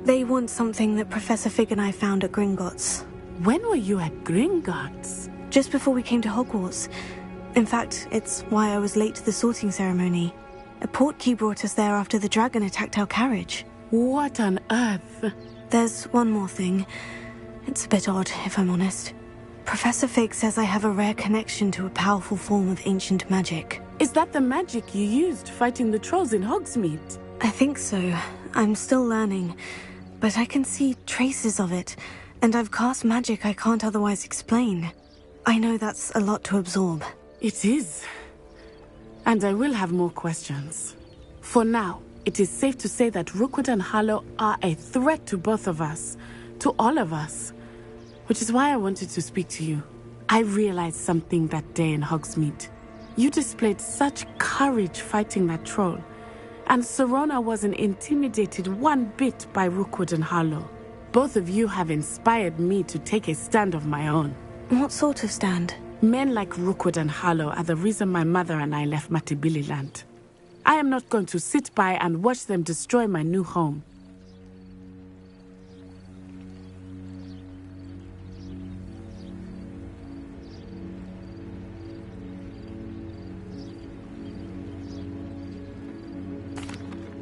[SPEAKER 13] They want something that Professor Fig and I found at Gringotts.
[SPEAKER 1] When were you at Gringotts?
[SPEAKER 13] Just before we came to Hogwarts. In fact, it's why I was late to the sorting ceremony. A portkey brought us there after the dragon attacked our carriage.
[SPEAKER 1] What on earth?
[SPEAKER 13] There's one more thing. It's a bit odd, if I'm honest. Professor Fig says I have a rare connection to a powerful form of ancient magic.
[SPEAKER 1] Is that the magic you used fighting the trolls in Hogsmeade?
[SPEAKER 13] I think so. I'm still learning. But I can see traces of it, and I've cast magic I can't otherwise explain. I know that's a lot to absorb.
[SPEAKER 1] It is. And I will have more questions. For now, it is safe to say that Rookwood and Harlow are a threat to both of us. To all of us. Which is why I wanted to speak to you. I realized something that day in Hogsmeade. You displayed such courage fighting that troll. And Serona wasn't intimidated one bit by Rookwood and Harlow. Both of you have inspired me to take a stand of my own.
[SPEAKER 13] What sort of stand?
[SPEAKER 1] Men like Rookwood and Harlow are the reason my mother and I left Matibili I am not going to sit by and watch them destroy my new home.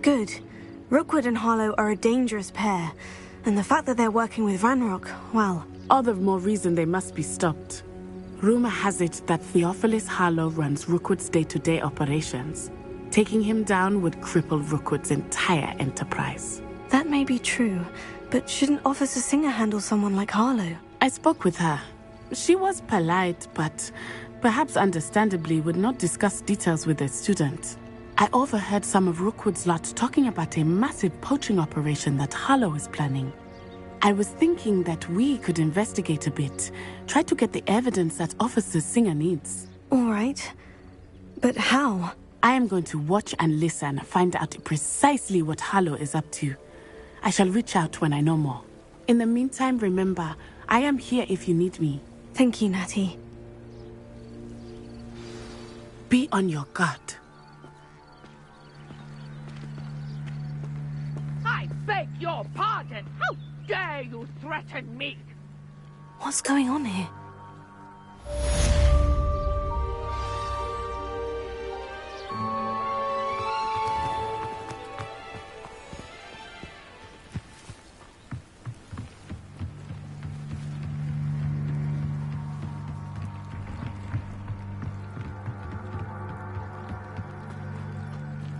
[SPEAKER 13] Good. Rookwood and Harlow are a dangerous pair, and the fact that they're working with Ranrock, well...
[SPEAKER 1] All the more reason they must be stopped. Rumor has it that Theophilus Harlow runs Rookwood's day-to-day operations. Taking him down would cripple Rookwood's entire enterprise.
[SPEAKER 13] That may be true, but shouldn't Officer Singer handle someone like Harlow?
[SPEAKER 1] I spoke with her. She was polite, but perhaps understandably would not discuss details with a student. I overheard some of Rookwood's lot talking about a massive poaching operation that Harlow is planning. I was thinking that we could investigate a bit, try to get the evidence that Officer Singer needs.
[SPEAKER 13] All right. But how?
[SPEAKER 1] I am going to watch and listen, find out precisely what Harlow is up to. I shall reach out when I know more. In the meantime, remember, I am here if you need me.
[SPEAKER 13] Thank you, Natty.
[SPEAKER 1] Be on your guard.
[SPEAKER 12] I beg your pardon! How dare you threaten me?
[SPEAKER 13] What's going on here?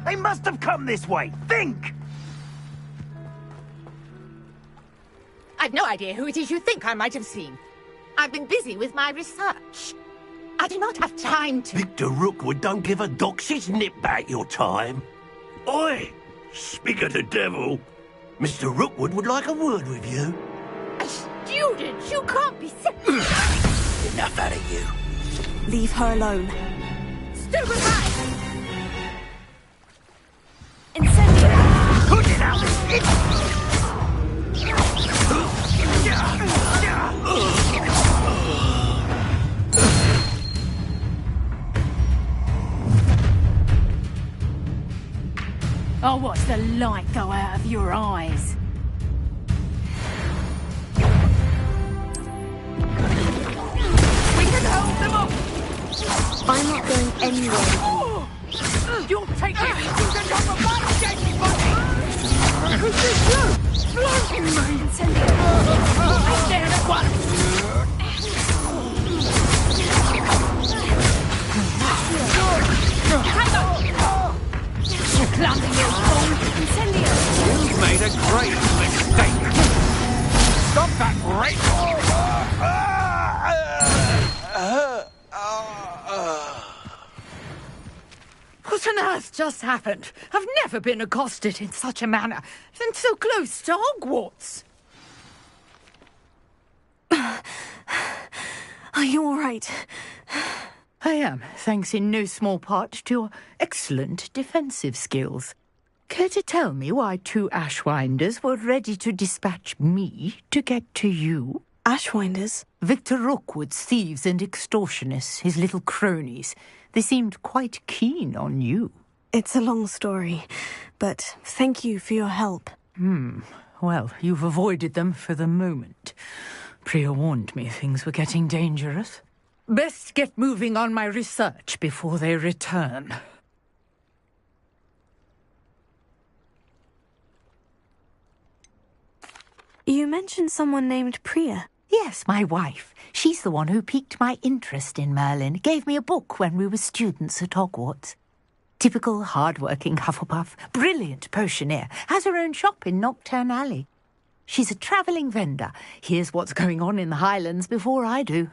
[SPEAKER 4] They must have come this way. Think!
[SPEAKER 7] I've no idea who it is you think I might have seen. I've been busy with my research. I do not have time to...
[SPEAKER 9] Victor Rookwood don't give a doxy's nip back your time. Oi! Speak of the devil. Mr. Rookwood would like a word with you.
[SPEAKER 7] A student? You can't be serious.
[SPEAKER 9] Enough out of you.
[SPEAKER 13] Leave her alone.
[SPEAKER 7] Stupefy!
[SPEAKER 13] Incendiary!
[SPEAKER 9] Put it out!
[SPEAKER 18] I'll watch the light go out of your eyes.
[SPEAKER 12] We can hold them up!
[SPEAKER 13] I'm not going anywhere.
[SPEAKER 12] You'll take it to the top of my dead body! Who's this? Floating me! I dare at once!
[SPEAKER 7] on earth just happened? I've never been accosted in such a manner, and so close to Hogwarts.
[SPEAKER 13] Are you all right?
[SPEAKER 7] I am, thanks in no small part to your excellent defensive skills. Care to tell me why 2 Ashwinders were ready to dispatch me to get to you?
[SPEAKER 13] Ashwinders?
[SPEAKER 7] Victor Rookwood's thieves and extortionists, his little cronies. They seemed quite keen on you.
[SPEAKER 13] It's a long story, but thank you for your help.
[SPEAKER 7] Well, you've avoided them for the moment. Priya warned me things were getting dangerous. Best get moving on my research before they return.
[SPEAKER 13] You mentioned someone named Priya.
[SPEAKER 7] Yes, my wife. She's the one who piqued my interest in Merlin. Gave me a book when we were students at Hogwarts. Typical hard-working Hufflepuff, brilliant potioneer, has her own shop in Nocturne Alley. She's a travelling vendor. Hears what's going on in the Highlands before I do.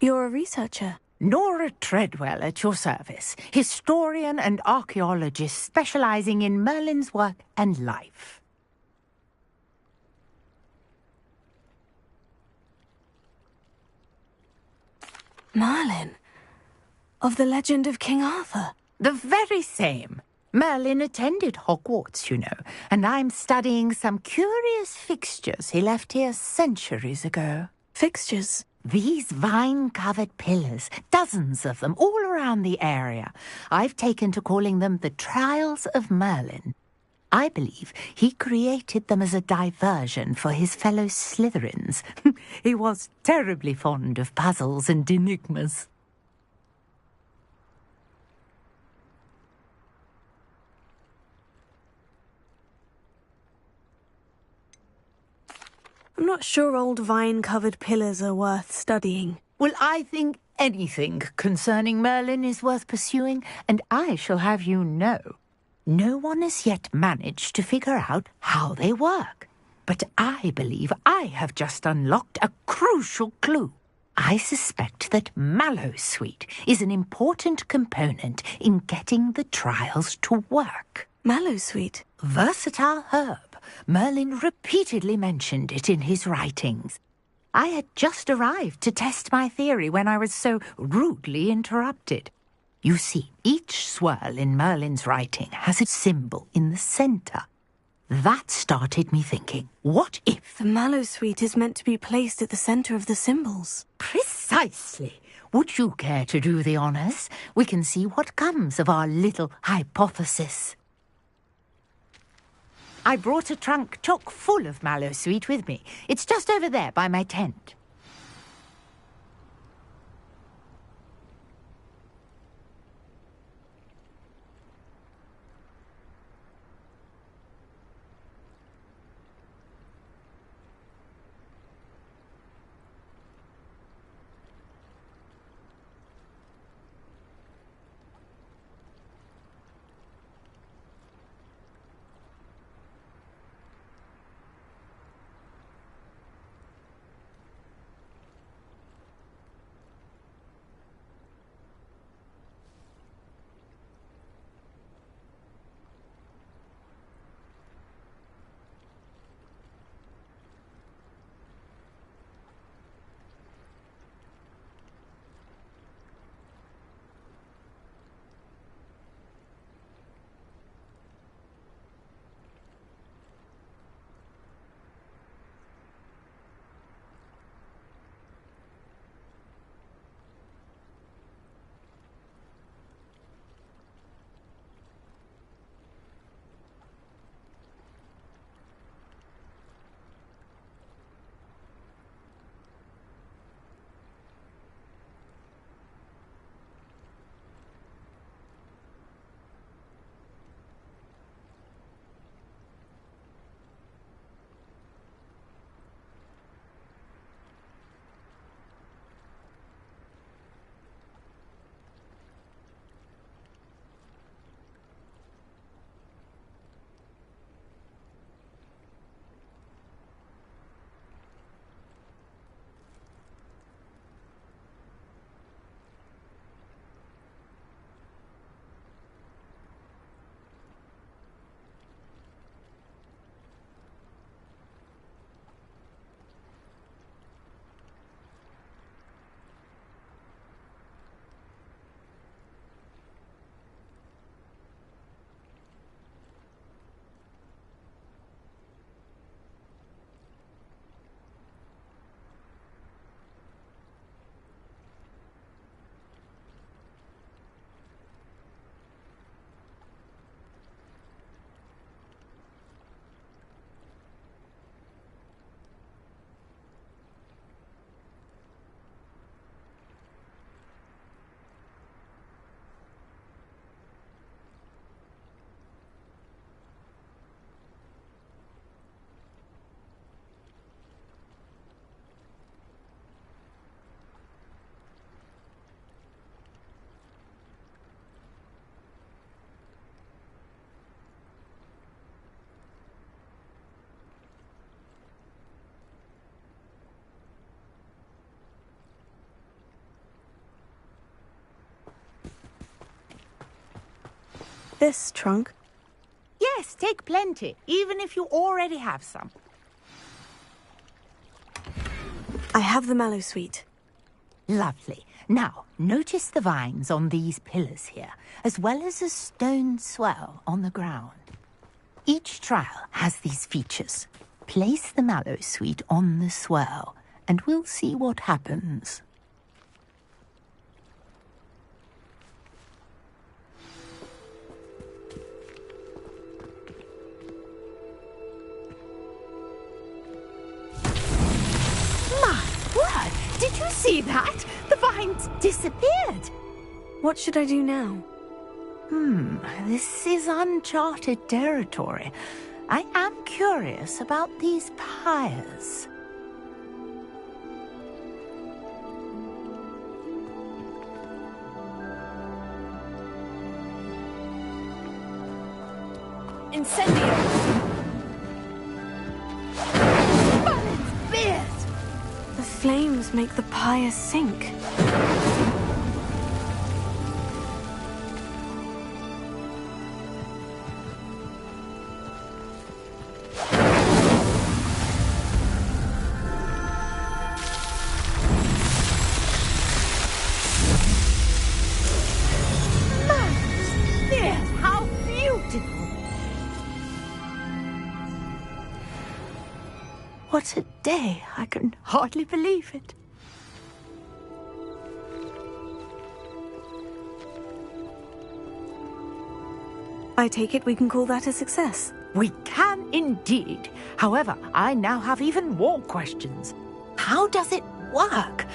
[SPEAKER 13] You're a researcher.
[SPEAKER 7] Nora Treadwell at your service, historian and archaeologist specialising in Merlin's work and life.
[SPEAKER 13] Merlin? Of the legend of King Arthur?
[SPEAKER 7] The very same. Merlin attended Hogwarts, you know, and I'm studying some curious fixtures he left here centuries ago.
[SPEAKER 13] Fixtures?
[SPEAKER 7] These vine-covered pillars, dozens of them, all around the area. I've taken to calling them the Trials of Merlin. I believe he created them as a diversion for his fellow Slytherins. He was terribly fond of puzzles and enigmas.
[SPEAKER 13] I'm not sure old vine-covered pillars are worth studying.
[SPEAKER 7] Well, I think anything concerning Merlin is worth pursuing, and I shall have you know, no one has yet managed to figure out how they work. But I believe I have just unlocked a crucial clue. I suspect that Mallowsweet is an important component in getting the trials to work.
[SPEAKER 13] Mallowsweet?
[SPEAKER 7] Versatile herb. Merlin repeatedly mentioned it in his writings. I had just arrived to test my theory when I was so rudely interrupted. You see, each swirl in Merlin's writing has a symbol in the centre. That started me thinking, what if...
[SPEAKER 13] The Mallowsweet is meant to be placed at the centre of the symbols.
[SPEAKER 7] Precisely. Would you care to do the honours? We can see what comes of our little hypothesis. I brought a trunk chock full of Mallowsweet with me. It's just over there by my tent.
[SPEAKER 13] this, Trunk?
[SPEAKER 7] Yes, take plenty, even if you already have some.
[SPEAKER 13] I have the Mallow Suite.
[SPEAKER 7] Lovely. Now, notice the vines on these pillars here, as well as a stone swell on the ground. Each trial has these features. Place the Mallow Suite on the swell, and we'll see what happens. My word! Did you see that? The vines disappeared.
[SPEAKER 13] What should I do now?
[SPEAKER 7] This is uncharted territory. I am curious about these pyres.
[SPEAKER 18] Incendio!
[SPEAKER 7] Merlin's beard!
[SPEAKER 13] The flames make the pyre sink.
[SPEAKER 7] How beautiful! What a day! I can hardly believe it.
[SPEAKER 13] I take it we can call that a success.
[SPEAKER 7] We can indeed. However, I now have even more questions. How does it work?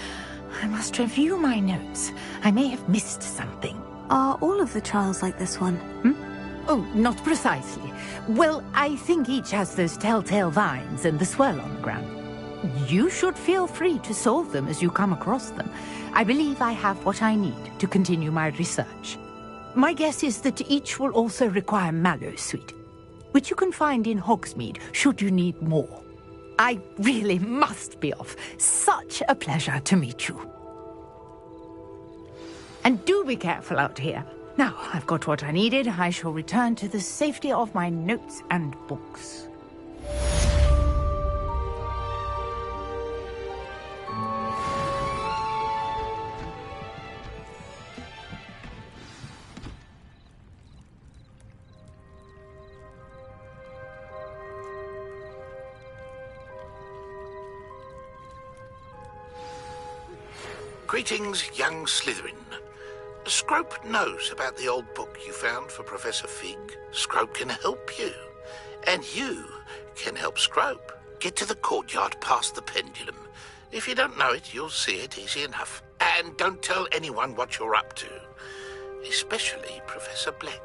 [SPEAKER 7] I must review my notes. I may have missed something.
[SPEAKER 13] Are all of the trials like this one?
[SPEAKER 7] Oh, not precisely. Well, I think each has those telltale vines and the swirl on the ground. You should feel free to solve them as you come across them. I believe I have what I need to continue my research. My guess is that each will also require Mallow Suite, which you can find in Hogsmeade should you need more. I really must be off. Such a pleasure to meet you. And do be careful out here. Now, I've got what I needed. I shall return to the safety of my notes and books.
[SPEAKER 6] Greetings, young Slytherin. Scrope knows about the old book you found for Professor Fig. Scrope can help you. And you can help Scrope. Get to the courtyard past the pendulum. If you don't know it, you'll see it easy enough. And don't tell anyone what you're up to. Especially Professor Black.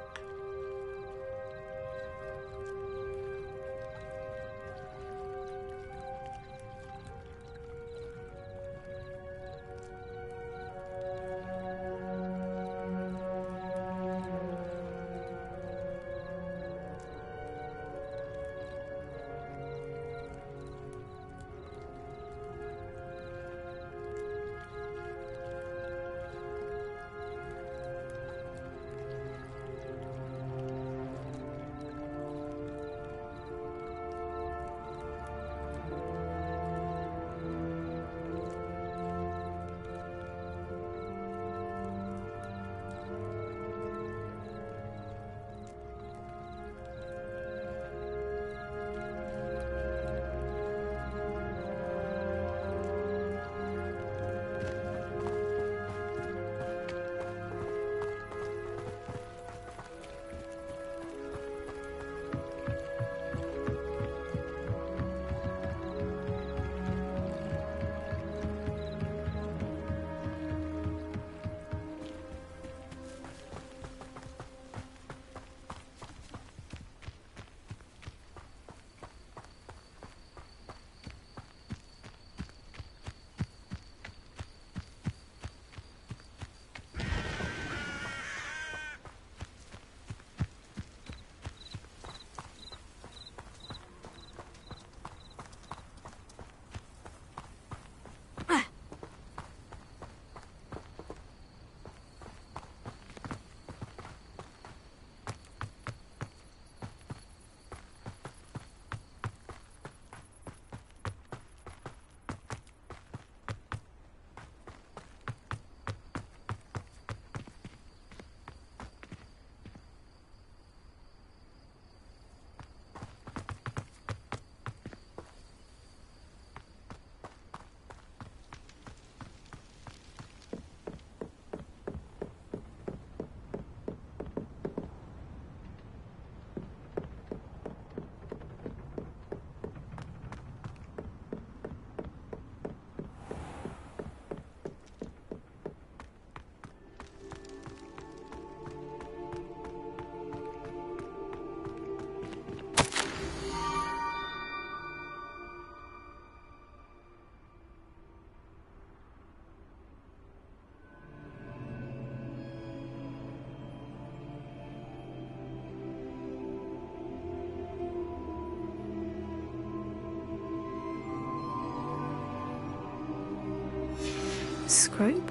[SPEAKER 13] Scrope?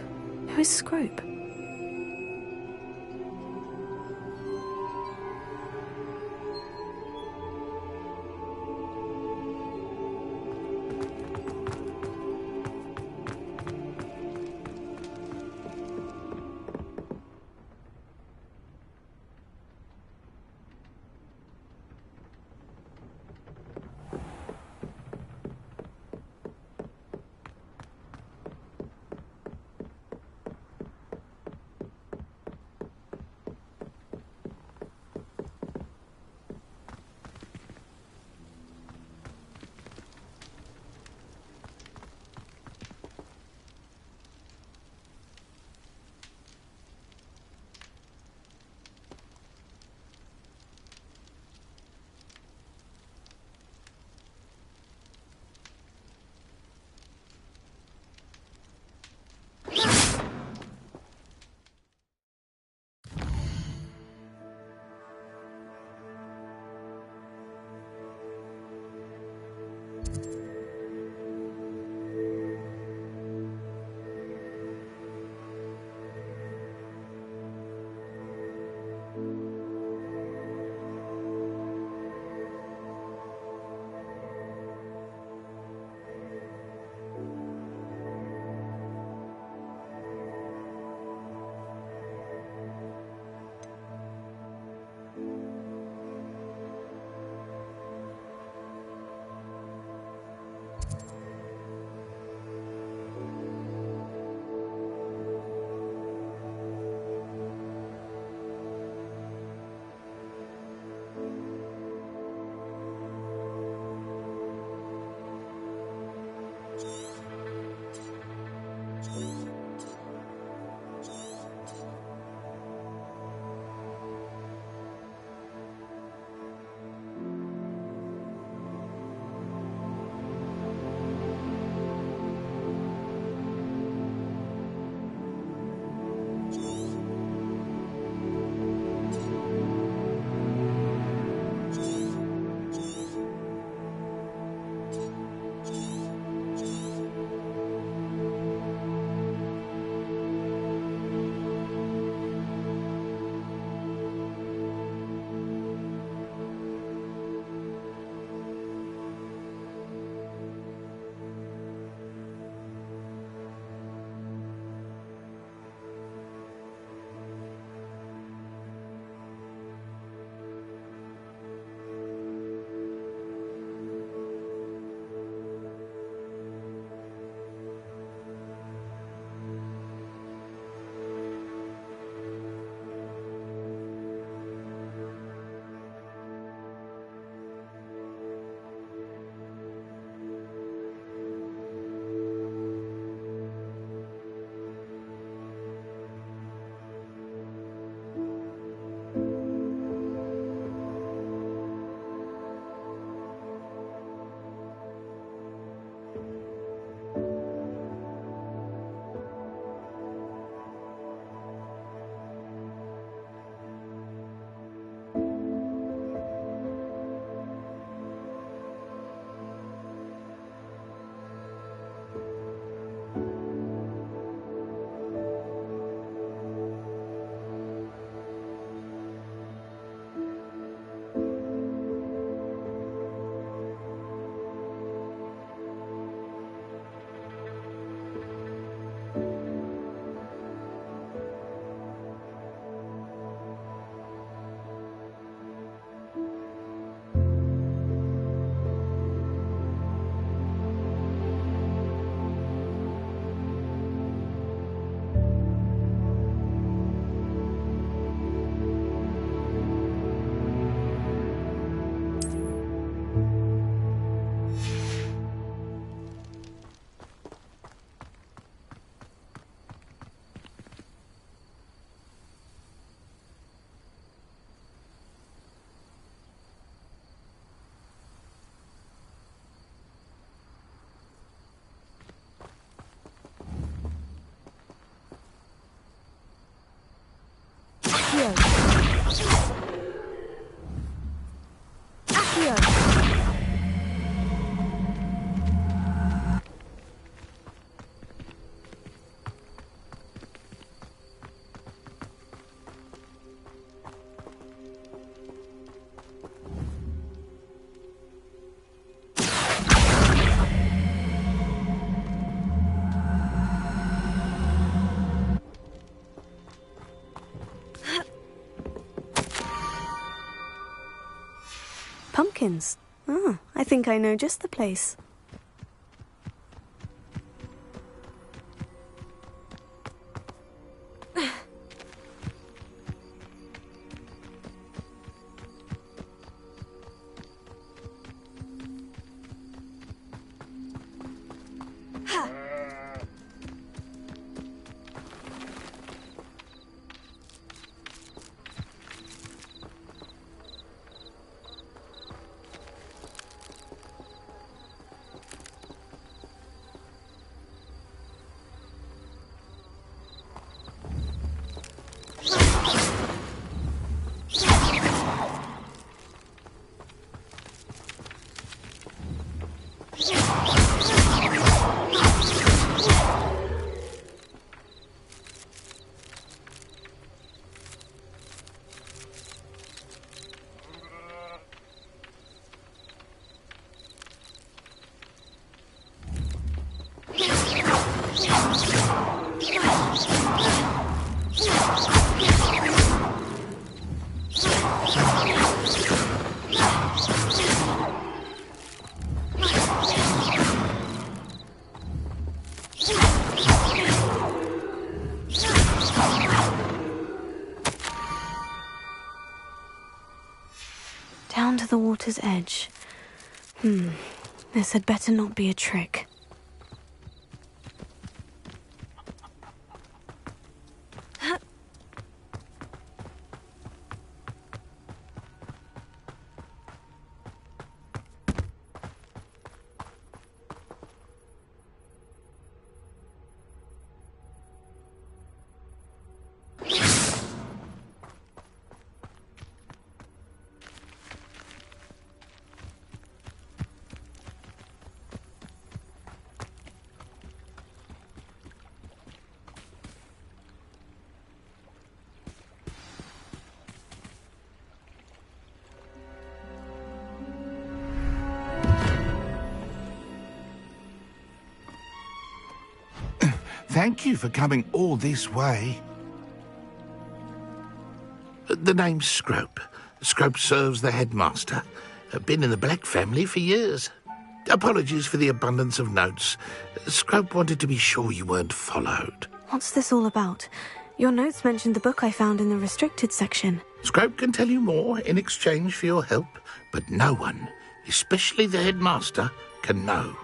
[SPEAKER 13] Who is Scrope? Pumpkins. Ah, I think I know just the place. Down to the water's edge. This had better not be a trick.
[SPEAKER 6] Thank you for coming all this way. The name's Scrope. Scrope serves the headmaster. Been in the Black family for years. Apologies for the abundance of notes. Scrope wanted to be sure you weren't followed.
[SPEAKER 13] What's this all about? Your notes mentioned the book I found in the restricted section.
[SPEAKER 6] Scrope can tell you more in exchange for your help, but no one, especially the headmaster, can know.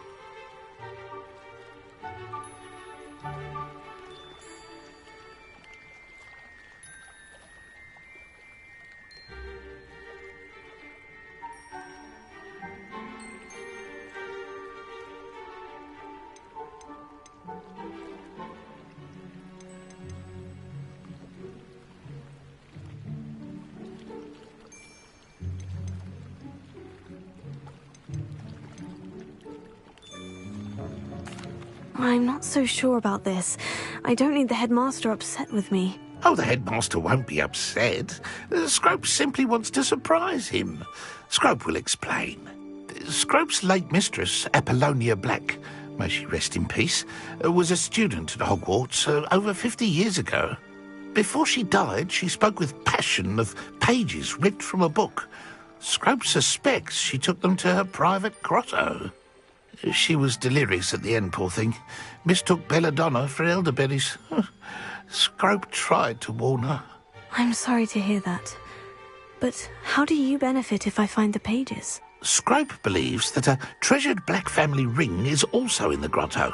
[SPEAKER 13] I'm not so sure about this. I don't need the headmaster upset with me.
[SPEAKER 6] Oh, the headmaster won't be upset. Scrope simply wants to surprise him. Scrope will explain. Scrope's late mistress, Apollonia Black, may she rest in peace, was a student at Hogwarts over 50 years ago. Before she died, she spoke with passion of pages ripped from a book. Scrope suspects she took them to her private grotto. She was delirious at the end, poor thing. Mistook belladonna for elderberries. Scrope tried to warn her.
[SPEAKER 13] I'm sorry to hear that. But how do you benefit if I find the pages?
[SPEAKER 6] Scrope believes that a treasured Black family ring is also in the grotto.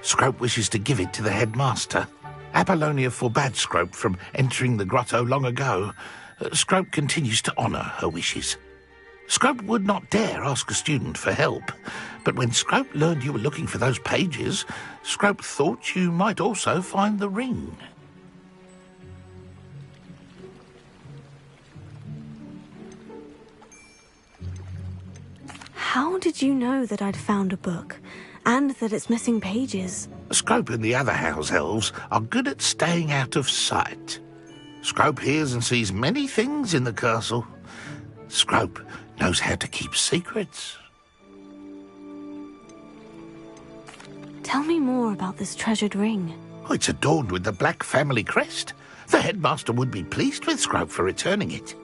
[SPEAKER 6] Scrope wishes to give it to the headmaster. Apollonia forbade Scrope from entering the grotto long ago. Scrope continues to honour her wishes. Scrope would not dare ask a student for help, but when Scrope learned you were looking for those pages, Scrope thought you might also find the ring.
[SPEAKER 13] How did you know that I'd found a book, and that it's missing pages?
[SPEAKER 6] Scrope and the other house elves are good at staying out of sight. Scrope hears and sees many things in the castle. Scrope knows how to keep secrets.
[SPEAKER 13] Tell me more about this treasured ring.
[SPEAKER 6] Oh, it's adorned with the Black family crest. The headmaster would be pleased with Scrope for returning it.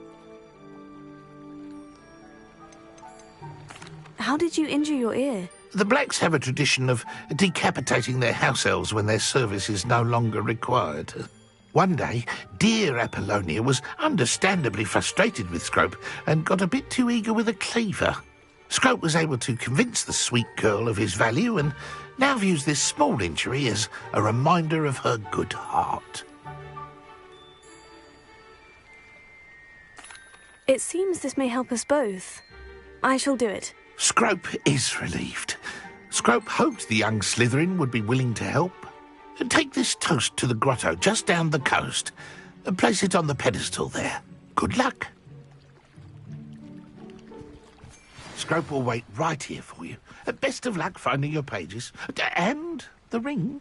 [SPEAKER 13] How did you injure your ear?
[SPEAKER 6] The Blacks have a tradition of decapitating their house elves when their service is no longer required. One day, dear Apollonia was understandably frustrated with Scrope and got a bit too eager with a cleaver. Scrope was able to convince the sweet girl of his value and now views this small injury as a reminder of her good heart.
[SPEAKER 13] It seems this may help us both. I shall do it.
[SPEAKER 6] Scrope is relieved. Scrope hoped the young Slytherin would be willing to help. Take this toast to the grotto just down the coast and place it on the pedestal there. Good luck. Scrope will wait right here for you. Best of luck finding your pages. And the ring.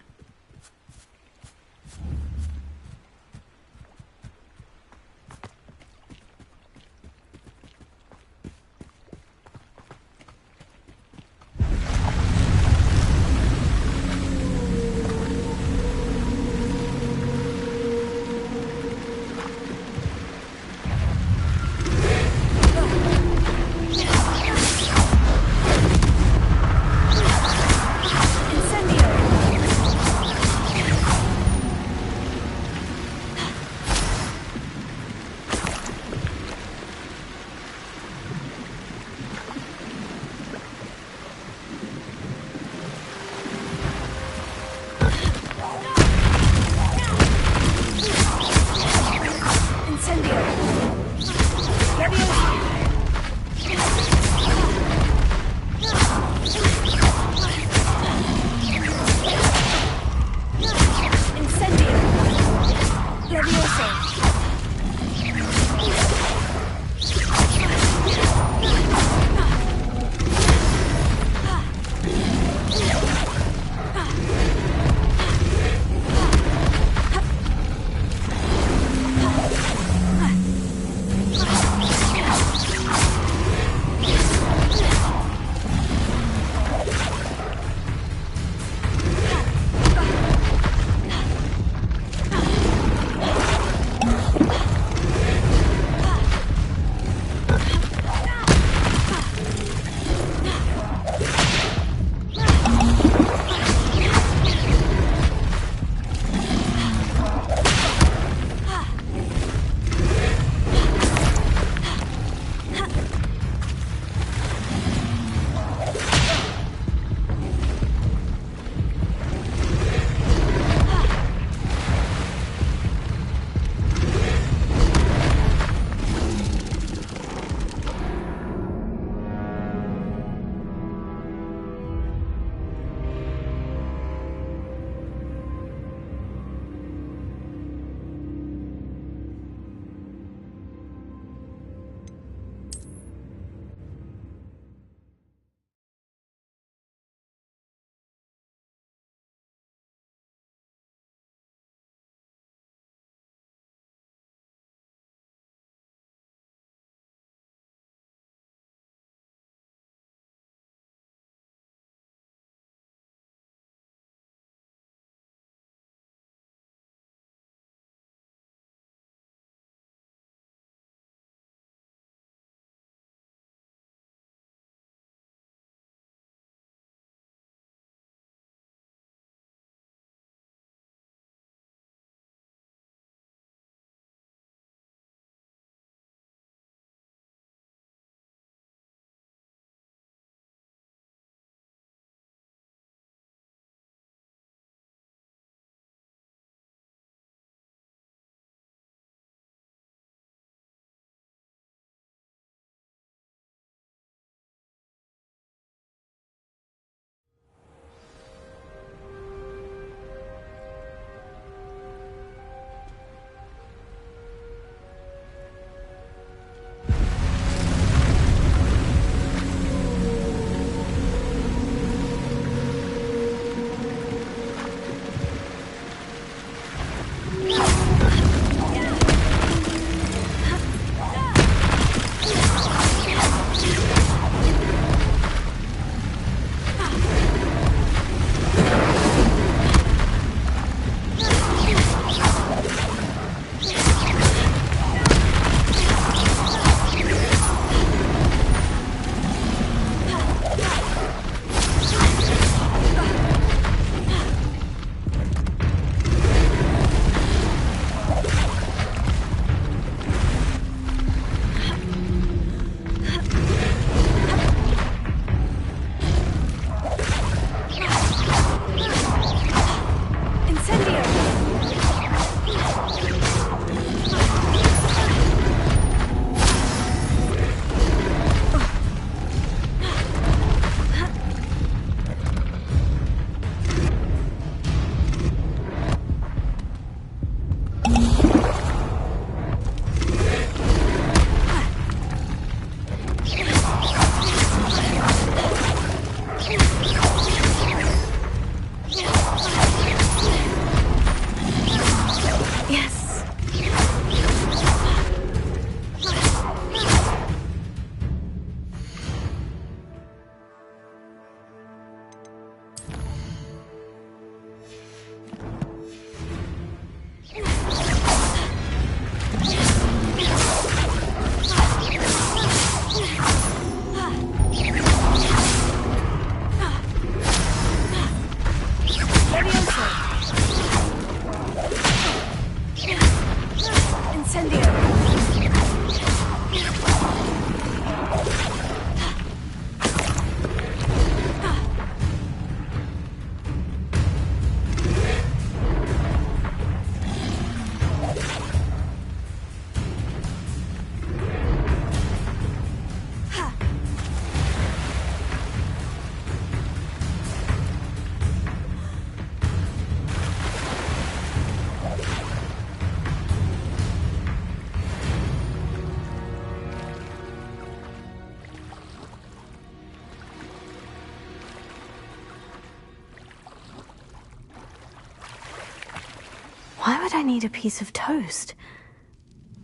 [SPEAKER 13] Why would I need a piece of toast?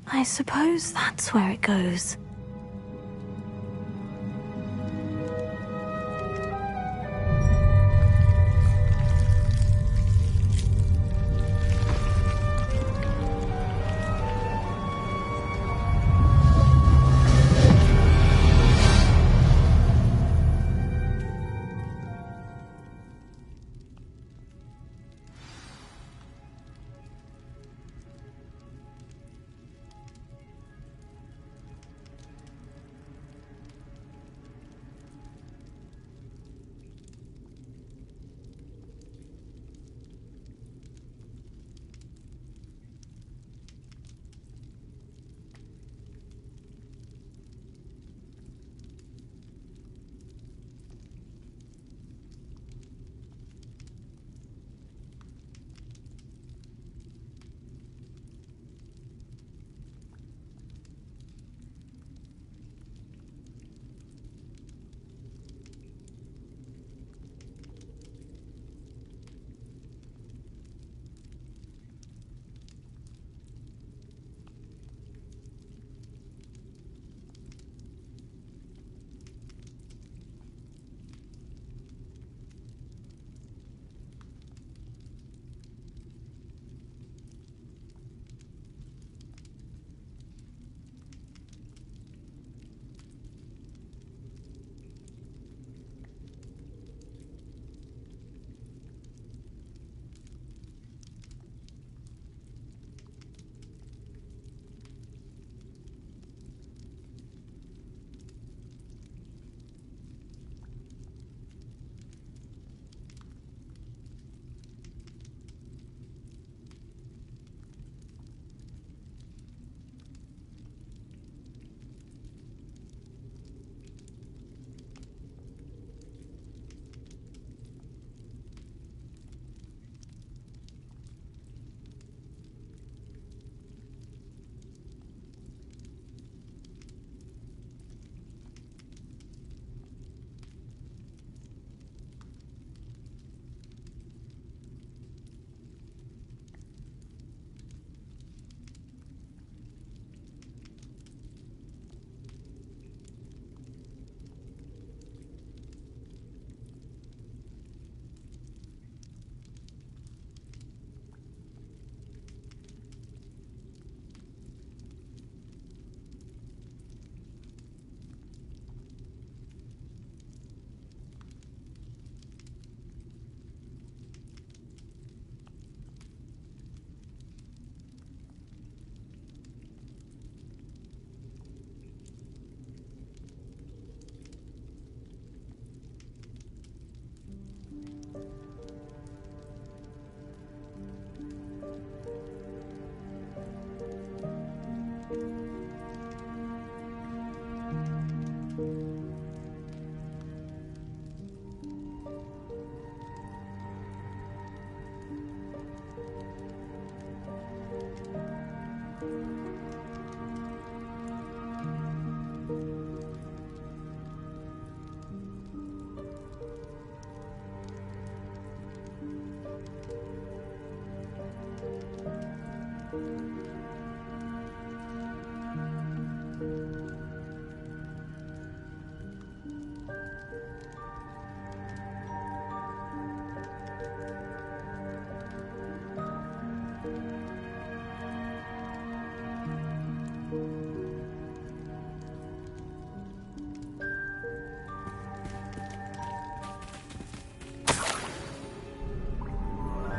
[SPEAKER 13] I suppose that's where it goes.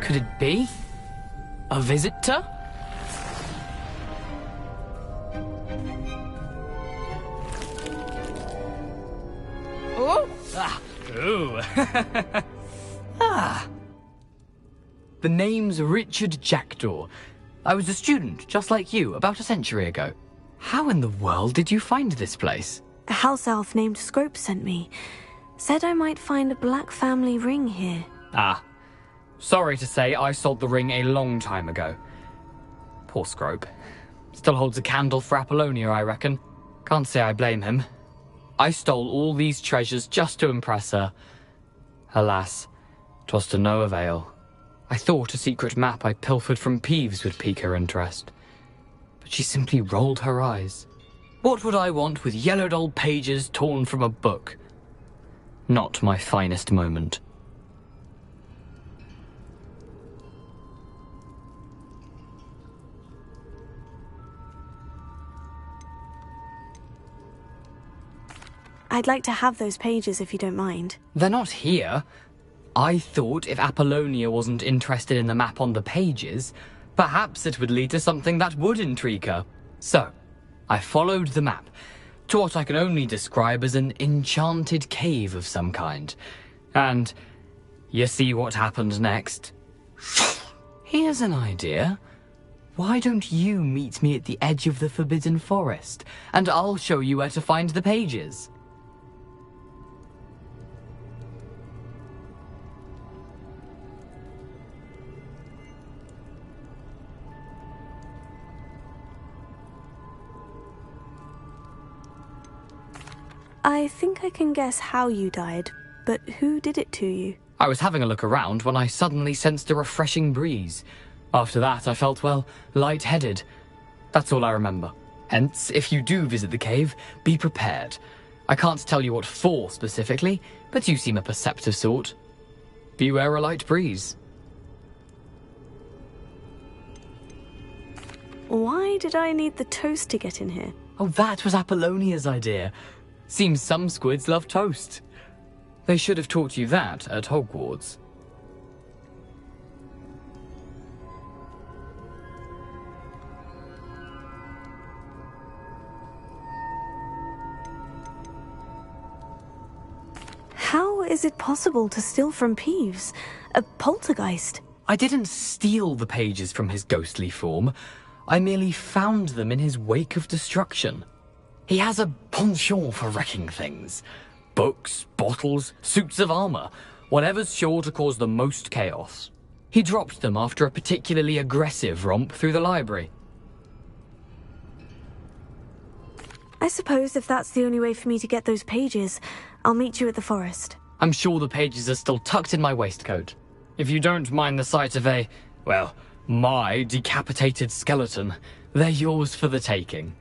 [SPEAKER 5] Could it be? A visitor? Oh! Ah! Ooh! Ah! The name's Richard Jackdaw. I was a student, just like you, about a century ago. How in the world did you find this place?
[SPEAKER 13] A house elf named Scrope sent me. Said I might find a black family ring here.
[SPEAKER 5] Ah. Sorry to say, I sold the ring a long time ago. Poor Scrope. Still holds a candle for Apollonia, I reckon. Can't say I blame him. I stole all these treasures just to impress her. Alas, 'twas to no avail. I thought a secret map I pilfered from Peeves would pique her interest. But she simply rolled her eyes. What would I want with yellowed old pages torn from a book? Not my finest moment.
[SPEAKER 13] I'd like to have those pages if you don't mind.
[SPEAKER 5] They're not here. I thought if Apollonia wasn't interested in the map on the pages, perhaps it would lead to something that would intrigue her. So, I followed the map to what I can only describe as an enchanted cave of some kind. And you see what happened next? Here's an idea. Why don't you meet me at the edge of the Forbidden Forest, and I'll show you where to find the pages.
[SPEAKER 13] I think I can guess how you died, but who did it to you?
[SPEAKER 5] I was having a look around when I suddenly sensed a refreshing breeze. After that, I felt, well, lightheaded. That's all I remember. Hence, if you do visit the cave, be prepared. I can't tell you what for specifically, but you seem a perceptive sort. Beware a light breeze.
[SPEAKER 13] Why did I need the toast to get in here?
[SPEAKER 5] Oh, that was Apollonia's idea. Seems some squids love toast. They should have taught you that at Hogwarts.
[SPEAKER 13] How is it possible to steal from Peeves? A poltergeist?
[SPEAKER 5] I didn't steal the pages from his ghostly form. I merely found them in his wake of destruction. He has a penchant for wrecking things. Books, bottles, suits of armor, whatever's sure to cause the most chaos. He dropped them after a particularly aggressive romp through the library.
[SPEAKER 13] I suppose if that's the only way for me to get those pages, I'll meet you at the forest.
[SPEAKER 5] I'm sure the pages are still tucked in my waistcoat. If you don't mind the sight of my decapitated skeleton, they're yours for the taking.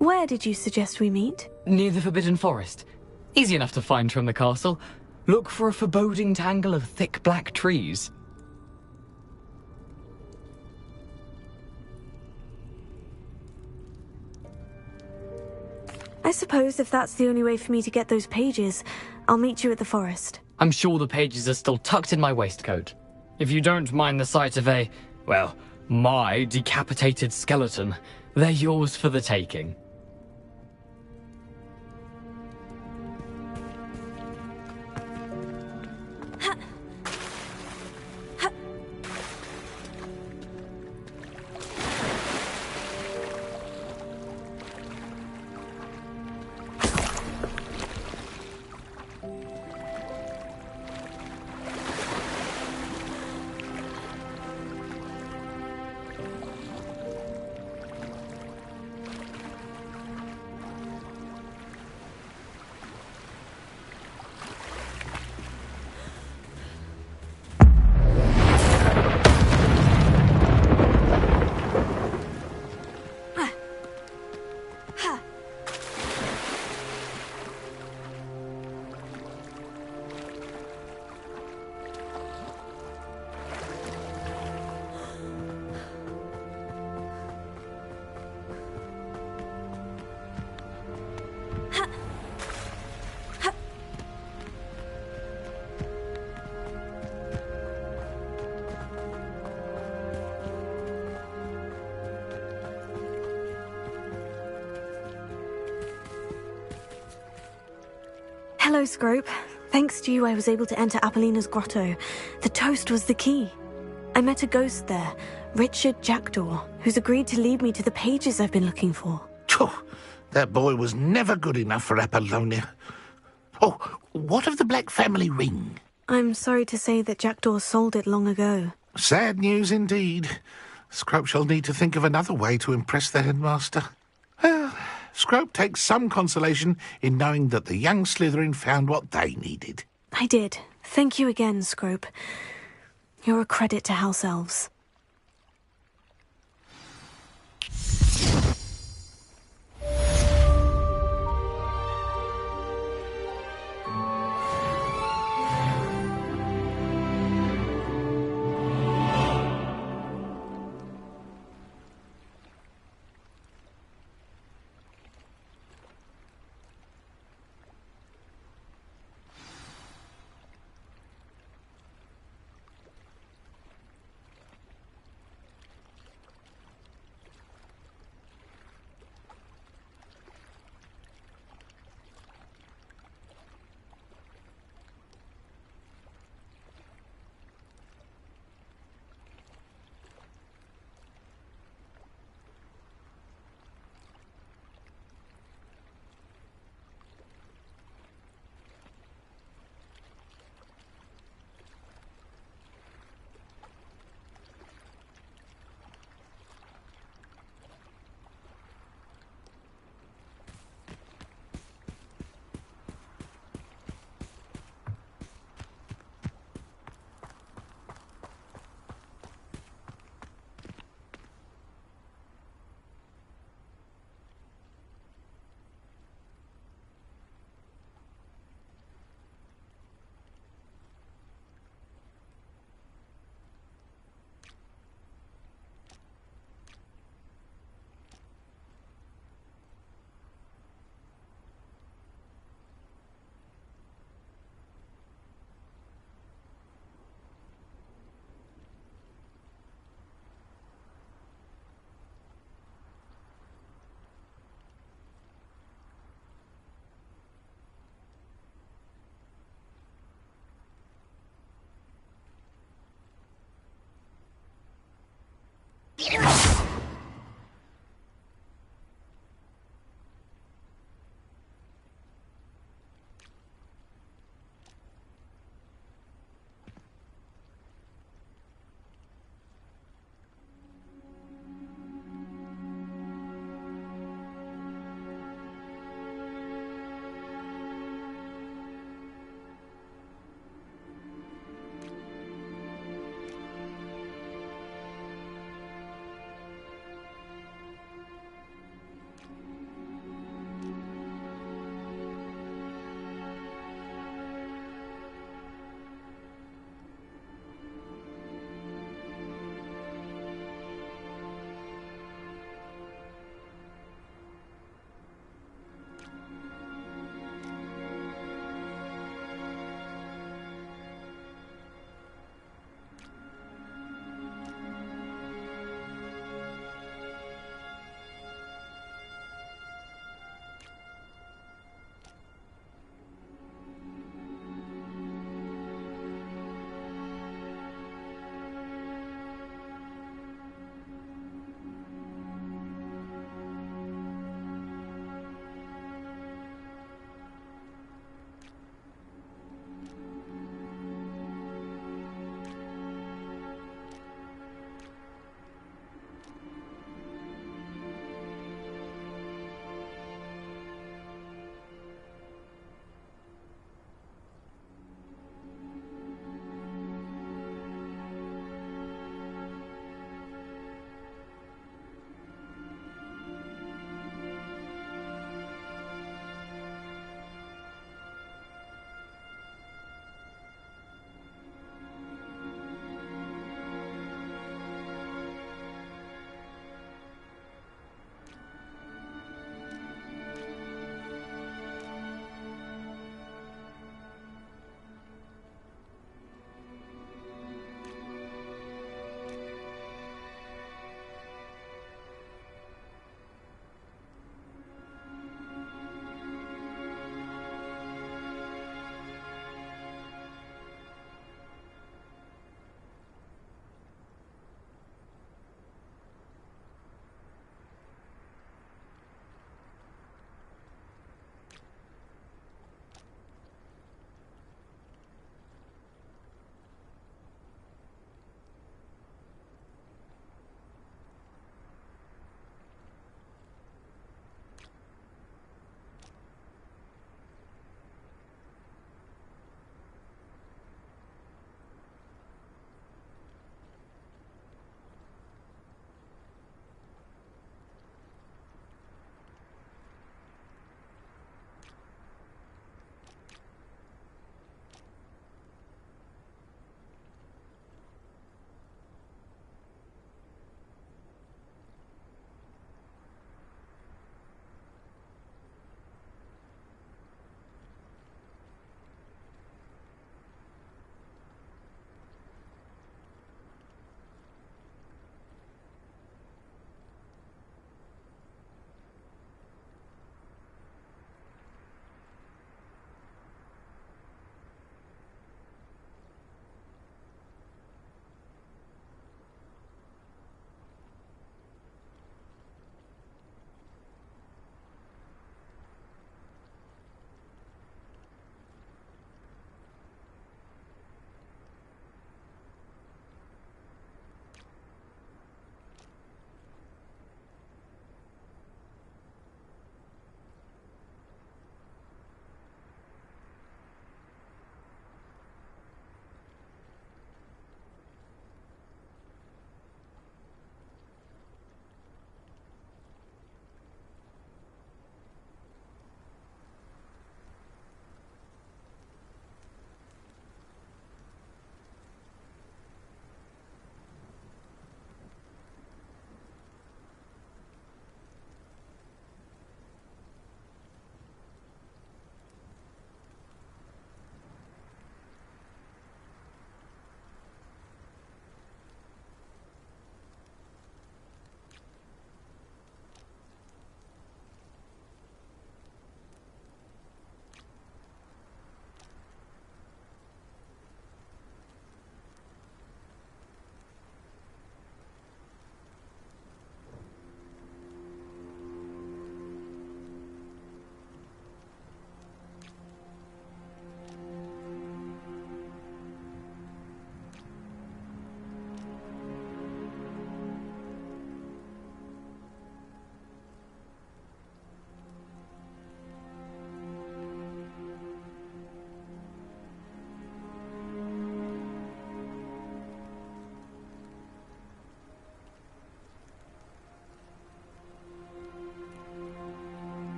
[SPEAKER 13] Where did you suggest we meet?
[SPEAKER 5] Near the Forbidden Forest. Easy enough to find from the castle. Look for a foreboding tangle of thick black trees.
[SPEAKER 13] I suppose if that's the only way for me to get those pages, I'll meet you at the forest.
[SPEAKER 5] I'm sure the pages are still tucked in my waistcoat. If you don't mind the sight of my decapitated skeleton, they're yours for the taking.
[SPEAKER 13] Ha! Hello, Scrope. Thanks to you, I was able to enter Apollina's grotto. The toast was the key. I met a ghost there, Richard Jackdaw, who's agreed to lead me to the pages I've been looking for.
[SPEAKER 6] Phew, that boy was never good enough for Apollonia. Oh, what of the Black family ring?
[SPEAKER 13] I'm sorry to say that Jackdaw sold it long ago.
[SPEAKER 6] Sad news indeed. Scrope shall need to think of another way to impress the headmaster. Well, Scrope takes some consolation in knowing that the young Slytherin found what they needed.
[SPEAKER 13] I did. Thank you again, Scrope. You're a credit to House Elves.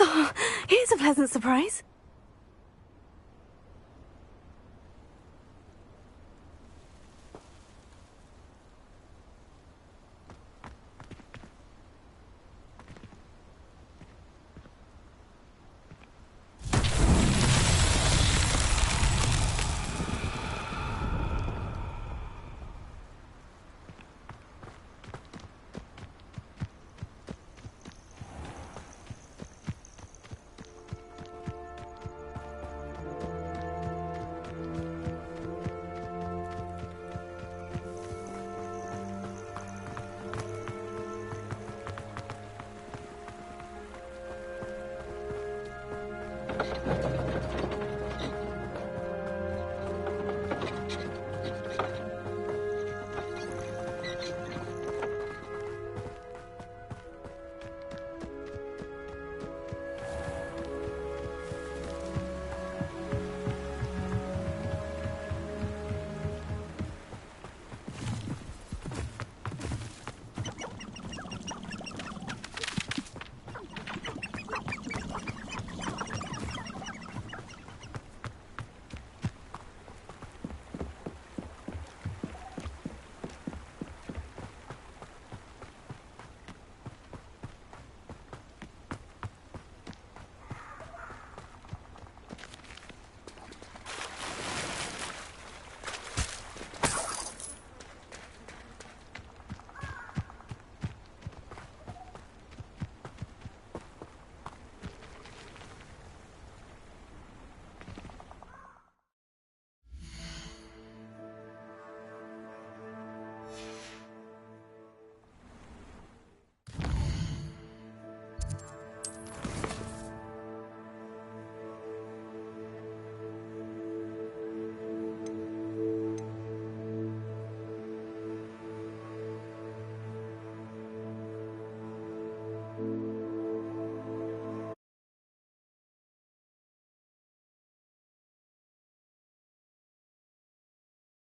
[SPEAKER 13] Oh, here's a pleasant surprise.